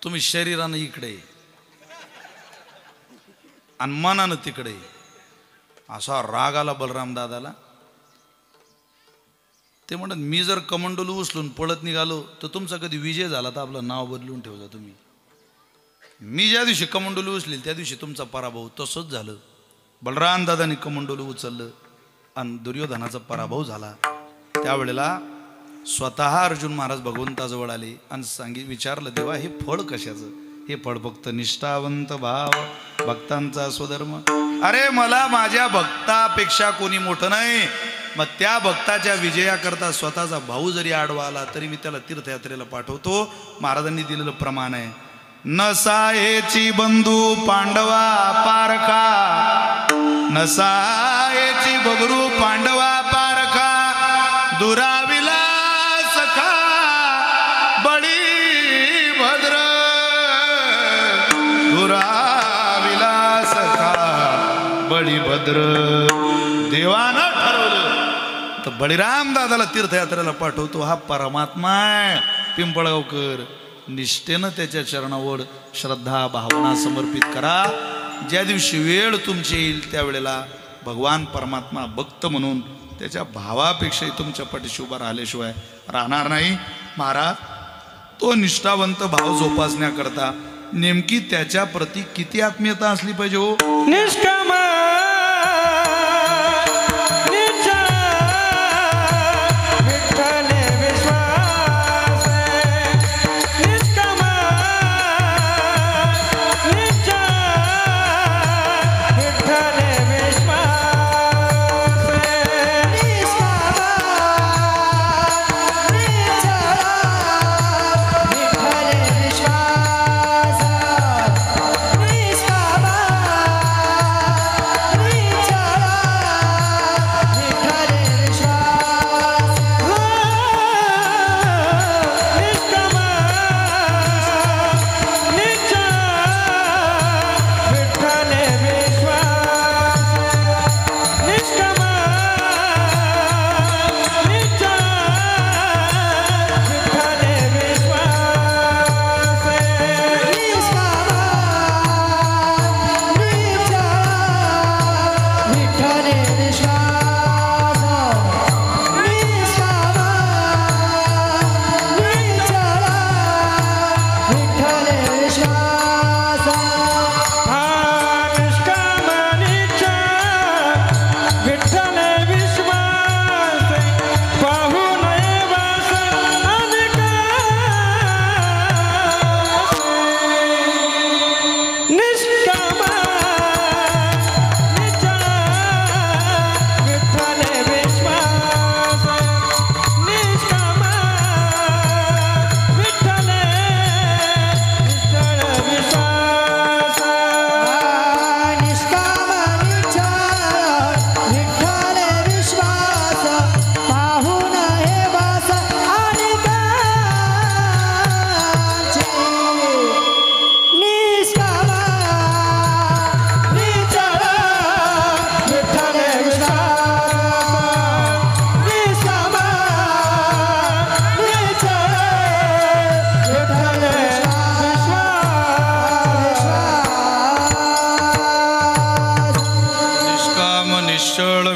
तुम्ही शरीरानं इकडे आणि मनानं तिकडे. असा राग आला बलराम दादाला. ते म्हणत मी जर कमंडलू उचलून पळत निघालो तर तुमचा कधी विजय झाला तर आपलं नाव बदलून ठेवजा तुम्ही. मी ज्या दिवशी कमंडलू उचलेल त्या दिवशी तुमचा पराभव. तसंच झालं. बलराम दादाने कमंडलू उचललं आणि दुर्योधनाचा पराभव झाला. त्यावेळेला स्वतः अर्जुन महाराज भगवंताजवळ आले आणि विचारलं देवा हे फळ कशाचं? हे फळ फक्त निष्ठावंत भाव, भक्तांचा स्वधर्म. अरे मला माझ्या भक्तापेक्षा कोणी मोठं नाही. मग त्या भक्ताच्या विजयाकरता स्वतःचा भाऊ जरी आडवा आला तरी मी त्याला तीर्थयात्रेला पाठवतो. महाराजांनी दिलेलं प्रमाण आहे. नसायची बंधू पांडवा पारखा, नसायची बबरू पांडवा पारखा, दुराविला सखा बळी भद्र, दुराविला सखा बळी भद्र. देवानं ठरवलं तर बळीराम दादाला तीर्थयात्रेला पाठवतो. हा परमात्मा आहे पिंपळगावकर. निष्ठेनं त्याच्या चरणावर श्रद्धा भावना समर्पित करा. ज्या दिवशी वेळ तुमची येईल त्यावेळेला भगवान परमात्मा भक्त म्हणून त्याच्या भावापेक्षाही तुमच्या पाठीशी उभा राहिल्याशिवाय राहणार नाही. महाराज तो निष्ठावंत भाव जोपासण्याकरता नेमकी त्याच्या प्रती किती आत्मीयता असली पाहिजे हो. निष्काम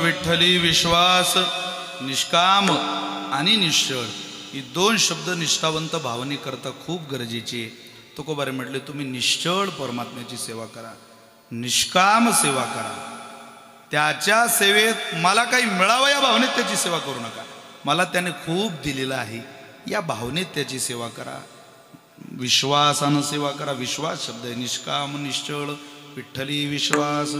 विठ्ठली विश्वास. निष्काम आणि निश्चळ ही दोन शब्द निष्ठावंत भावनेकरता खूप गरजेचे. तुकोबारे म्हटले तुम्ही निश्चळ परमात्म्याची सेवा करा, निष्काम सेवा करा. त्याच्या सेवेत मला काही मिळावं या भावनेत त्याची सेवा करू नका. मला त्याने खूप दिलेलं आहे या भावनेत त्याची सेवा करा. विश्वासानं सेवा करा. विश्वास शब्द आहे. निष्काम निश्चळ विठ्ठली विश्वास.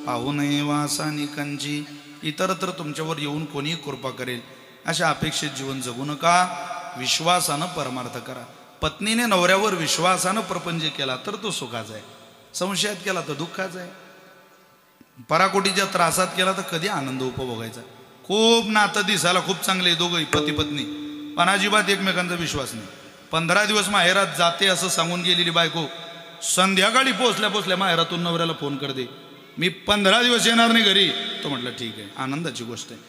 पाहू नये वासानिकांची. इतरत्र तुमच्यावर येऊन कोणी कृपा करेल अशा अपेक्षित जीवन जगू नका. विश्वासानं परमार्थ करा. पत्नीने नवऱ्यावर विश्वासानं प्रपंच केला तर तो सुखाचा आहे, संशयात केला तर दुःखाचा आहे, पराकोटीच्या त्रासात केला तर कधी आनंद उपभोगायचा. खूप नातं दिसायला खूप चांगले दोघंही पती पत्नी, पण अजिबात एकमेकांचा विश्वास नाही. 15 दिवस माहेरात जाते असं सांगून गेलेली बायको संध्याकाळी पोचल्या माहेरातून नवऱ्याला फोन करते, मी 15 दिवस येणार नाही घरी. तो म्हटलं ठीक आहे, आनंदाची गोष्ट आहे,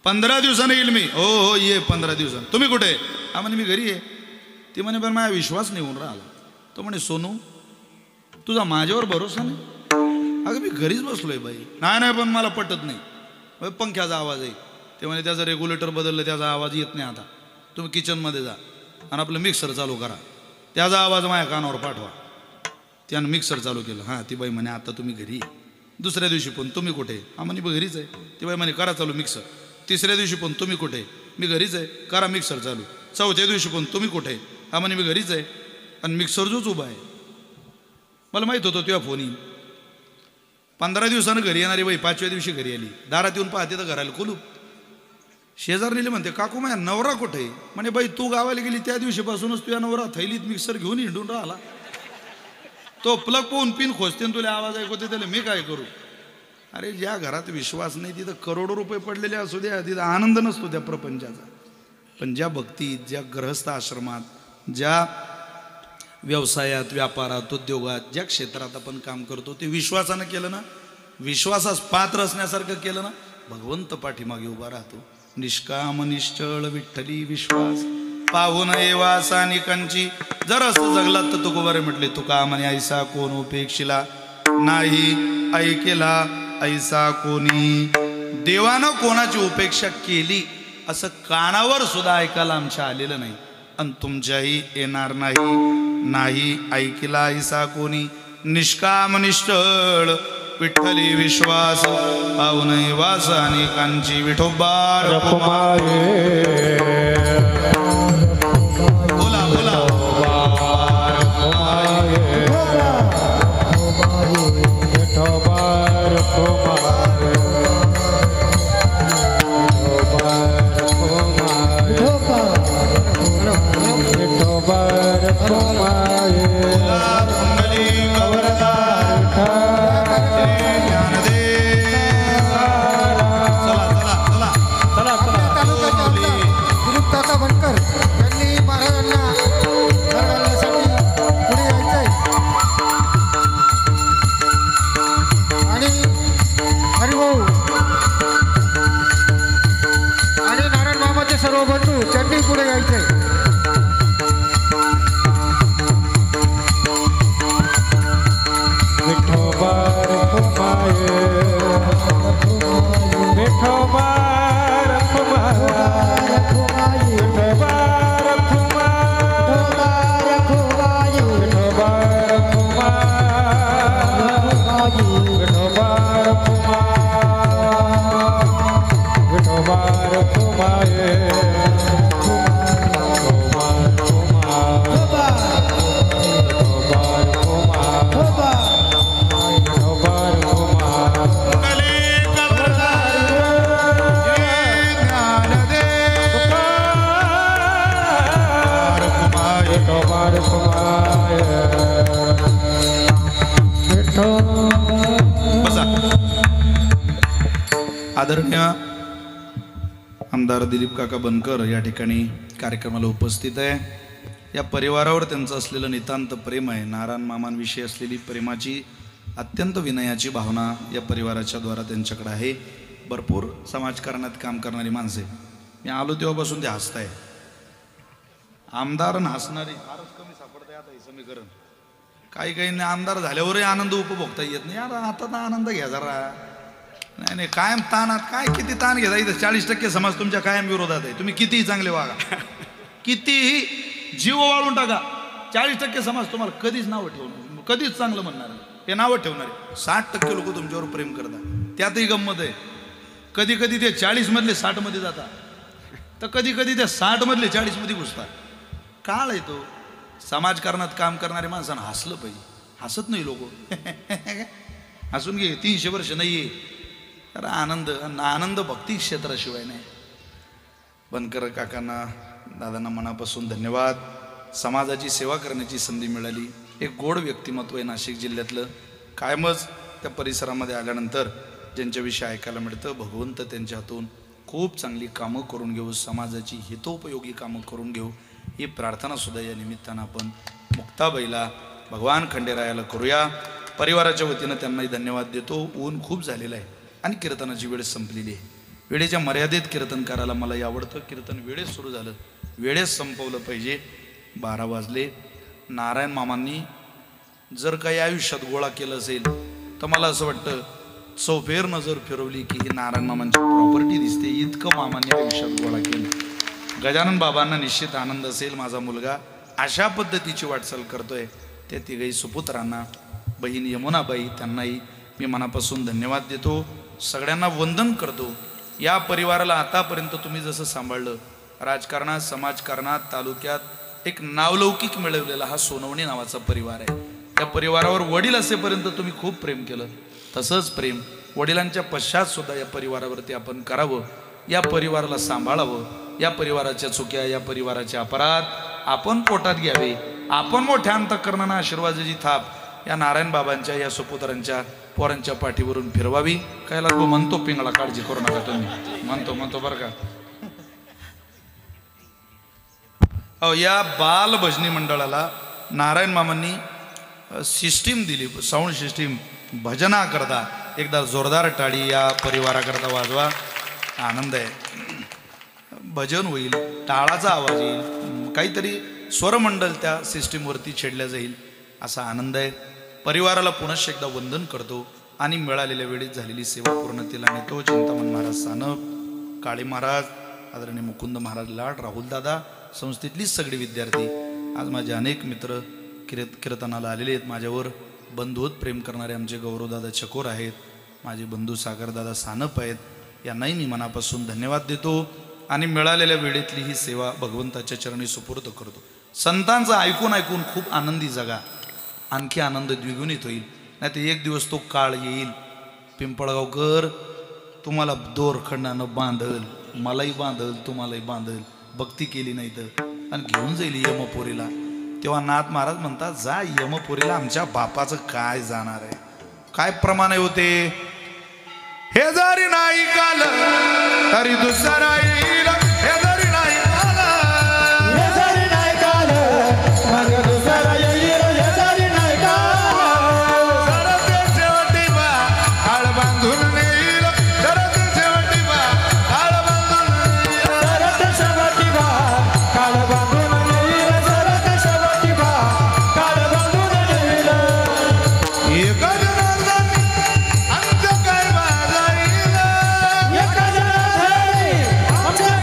15 दिवसानं येईल मी. हो हो ये 15 दिवसानं. तुम्ही कुठे? हा म्हणे मी घरी आहे. ती म्हणे पण माझा विश्वास नाही होऊन राहिला. तो म्हणे सोनू तुझा माझ्यावर भरोसा नाही? अगं मी घरीच बसलोय बाई. नाही पण मला पटत नाही. पंख्याचा आवाज आहे. ते म्हणे त्याचं रेग्युलेटर बदललं, त्याचा आवाज येत नाही. आता तुम्ही किचनमध्ये जा आणि आपलं मिक्सर चालू करा, त्याचा आवाज माझ्या कानावर पाठवा. त्यानं मिक्सर चालू केलं. हां ती बाई म्हणे आता तुम्ही घरी. दुसऱ्या दिवशी पण तुम्ही कुठे? हा म्हणे घरीच आहे. ती बाई म्हणे करा चालू मिक्सर. तिसऱ्या दिवशी पण तुम्ही कुठे? मी घरीच आहे, करा मिक्सर चालू. चौथ्या दिवशी पण तुम्ही कुठे? हा म्हणे मी घरीच आहे. आणि मिक्सर जोच उभा आहे. मला माहीत होतं तेव्हा फोन येईल. 15 दिवसानं घरी येणारी बाई 5व्या दिवशी घरी आली. दारात येऊन पाहते तर घराला कुलूप. शेजारनीले म्हणते काकू माझ्या नवरा कुठे? म्हणे बाई तू गावाला गेली त्या दिवशीपासूनच तुझ्या नवरा थैलीत मिक्सर घेऊन हिंडून राहिला. तो प्लग पाहून पिन खोजते तुला आवाज ऐकवते, त्याला मी काय करू? अरे ज्या घरात विश्वास नाही तिथं करोडो रुपये पडलेले असू द्या, तिथं आनंद नसतो त्या प्रपंचाचा. पण ज्या भक्तीत, ज्या गृहस्थ आश्रमात, ज्या व्यवसायात, व्यापारात, उद्योगात, ज्या क्षेत्रात आपण काम करतो ते विश्वासानं केलं ना, विश्वासास पात्र असण्यासारखं केलं ना, भगवंत पाठीमागे उभा राहतो. निष्काम निश्चळ विठ्ठली विश्वास पाहून येवासा निकांची. जर असं जगलात तर तुकोबारे म्हटले तुका म्हणे ऐसा कोण उपेक्षिला नाही ऐकेला ऐसा कोणी. देवानं कोणाची उपेक्षा केली असं कानावर सुद्धा ऐकायला आमच्या आलेलं नाही, आणि तुमच्याही येणार नाही ऐकला ऐसा कोणी. निष्काम निश्चळ विठ्ठली विश्वास पाहून वास अनेकांची. विठोबा बोला बोला सर्व बंधू चंडी पुढे यायचे. विठोबार फुमाये विठोबार फुमाये विठोबार फुमाये विठोबार फुमाये विठोबार फुमाये विठोबार फुमाये. आदरणीय आमदार दिलीप काका बनकर या ठिकाणी कार्यक्रमाला उपस्थित आहे. या परिवारावर त्यांचं असलेलं नितांत प्रेम आहे. नारायण मामांविषयी असलेली प्रेमाची अत्यंत विनयाची भावना या परिवाराच्या द्वारा त्यांच्याकडे आहे. भरपूर समाजकारणात काम करणारी माणसे. मी आलो तेव्हापासून ते हसताय. आमदार हसणारी फारच कमी सापडते आता हे समीकरण. काही आमदार झाल्यावरही आनंद उपभोगता येत नाही. यार आता तर आनंद घ्या जरा. नाही कायम ताणात काय किती ताण घेता. इथं 40% समाज तुमच्या कायम विरोधात आहे. तुम्ही कितीही चांगले वागा, कितीही जीव वाळून टाका, 40% समाज तुम्हाला कधीच नावं ठेवणार, कधीच चांगलं म्हणणार नाही. ते नावं ठेवणार आहे. 60% लोक तुमच्यावर प्रेम करतात. त्यातही गंमत आहे. कधी कधी ते 40 मधले 60 मध्ये जातात, तर कधी कधी ते 60 मधले 40 मध्ये घुसतात. काळ आहे तो. समाजकारणात काम करणारे माणसानं हसलं पाहिजे. हसत नाही लोक. हसून घे 300 वर्ष नाहीये. तर आनंद भक्ती क्षेत्राशिवाय नाही. बनकर काकांना दादांना मनापासून धन्यवाद. समाजाची सेवा करण्याची संधी मिळाली. एक गोड व्यक्तिमत्व आहे नाशिक जिल्ह्यातलं. कायमच त्या परिसरामध्ये आल्यानंतर ज्यांच्याविषयी ऐकायला मिळतं, भगवंत त्यांच्या हातून खूप चांगली कामं करून घेऊ, समाजाची हितोपयोगी कामं करून घेऊ ही प्रार्थनासुद्धा या निमित्तानं आपण मुक्ताबाईला भगवान खंडेरायाला करूया. परिवाराच्या वतीनं त्यांनाही धन्यवाद देतो. ऊन खूप झालेलं आहे आणि कीर्तनाची वेळ संपलेली आहे. वेळेच्या मर्यादेत कीर्तन करायला मलाही आवडतं. कीर्तन वेळेत सुरू झालं, वेळेत संपवलं पाहिजे. 12 वाजले. नारायण मामांनी जर काही आयुष्यात गोळा केलं असेल तर मला असं वाटतं चौफेर नजर फिरवली की ही नारायण मामांची प्रॉपर्टी दिसते. इतकं मामांनी आयुष्यात गोळा केलं. गजानन बाबांना निश्चित आनंद असेल. माझा मुलगा अशा पद्धतीची वाटचाल करतोय. त्या तिघही सुपुत्रांना, बहीण यमुनाबाई, त्यांनाही मी मनापासून धन्यवाद देतो. सगळ्यांना वंदन करतो. या परिवाराला आतापर्यंत तुम्ही जसं सांभाळलं, राजकारणात, समाजकारणात, तालुक्यात एक नावलौकिक मिळवलेला हा सोनवणे नावाचा परिवार आहे. त्या परिवारावर वडील असेपर्यंत तुम्ही खूप प्रेम केलं. तसंच प्रेम वडिलांच्या पश्चात सुद्धा या परिवारावरती आपण करावं. या परिवाराला सांभाळावं. या परिवाराच्या चुक्या, या परिवाराचे अपराध आपण पोटात घ्यावे. आपण मोठ्या अंतःकरणानं आशीर्वादाची थाप या नारायण बाबांच्या, या सुपुत्रांच्या पोरांच्या पाठीवरून फिरवावी. काय लागू म्हणतो पिंगळा, काळजी करू नका तुम्ही. म्हणतो बरं का. या बाल भजनी मंडळाला नारायण मामांनी सिस्टीम दिली, साऊंड सिस्टीम. भजना करता एकदा जोरदार टाळी या परिवाराकरता वाजवा. आनंद आहे. भजन होईल, टाळाचा आवाज येईल, काहीतरी स्वरमंडल त्या सिस्टीमवरती छेडल्या जाईल, असा आनंद आहे. परिवाराला पुनश्च एकदा वंदन करतो आणि मिळालेल्या वेळेत झालेली सेवा पूर्णतेला नेतो. चिंतामण महाराज सानप, काळे महाराज, आदरणीय मुकुंद महाराज लाड, राहुलदादा, संस्थेतलीच सगळे विद्यार्थी, आज माझे अनेक मित्र कीर्तनाला आलेले आहेत. माझ्यावर बंधूत प्रेम करणारे आमचे गौरवदादा चकोर आहेत. माझे बंधू सागरदादा सानप आहेत. यांनाही मी मनापासून धन्यवाद देतो आणि मिळालेल्या वेळेतली ही सेवा भगवंताच्या चरणी सुपूर्द करतो. संतांचं ऐकून खूप आनंदी जगा, आणखी आनंद द्विगुणित होईल. नाही तर एक दिवस तो काळ येईल, पिंपळगावकर तुम्हाला दोरखंडानं बांधल, मलाही बांधल, तुम्हालाही बांधल, भक्ती केली नाही तर, आणि घेऊन जाईल यमपुरीला. तेव्हा नाथ महाराज म्हणतात, जा यमपुरीला, आमच्या बापाचं काय जाणार आहे. काय प्रमाण होते, हे जरी नाही काल तरी दुसरा येईल, हे जरी नाही काल, हे जरी नाही काल मग दुसरा येईल, हे जरी नाही काल. सरते शेवटी बा हाळ बांधून नेईल, सरते शेवटी बा हाळ बांधून नेईल, सरते शेवटी बा काळ बांधून नेईल, सरते शेवटी बा काळ बांधून नेईल. एका जनार्दनी अंत काय माझा येईल, एका जनार्दनी आमच्या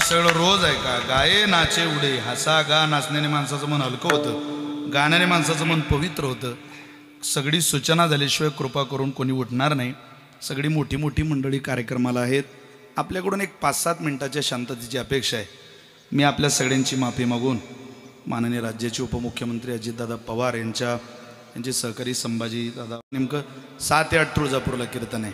सगळं रोज आहे का गाये नाचे उडे हसा गा नाचण्याने माणसाचं मन हलकं होतं गाण्याने माणसाचं मन पवित्र होतं सगळी सूचना झाल्याशिवाय कृपा करून कोणी उठणार नाही सगळी मोठी मोठी मंडळी कार्यक्रमाला आहेत आपल्याकडून एक 5-7 मिनिटाच्या शांततेची अपेक्षा आहे मी आपल्या सगळ्यांची माफी मागून माननीय राज्याचे उपमुख्यमंत्री अजितदादा पवार यांचे सहकारी संभाजी दादा नेमकं 7 ते 8 तुळजापूरला कीर्तन आहे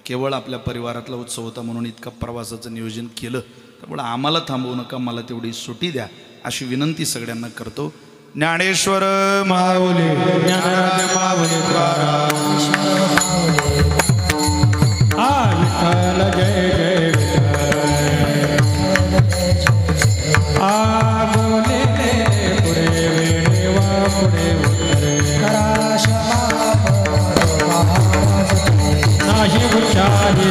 केवळ आपल्या परिवारातला उत्सव होता म्हणून इतका प्रवासाचं नियोजन केलं त्यामुळे आम्हाला थांबवू नका मला तेवढी सुटी द्या अशी विनंती सगळ्यांना करतो ज्ञानेश्वर माऊली ज्ञानराज माऊली विठ्ठल जय जय बोले पुढे वेळेवा पुढे नाही उच्चारी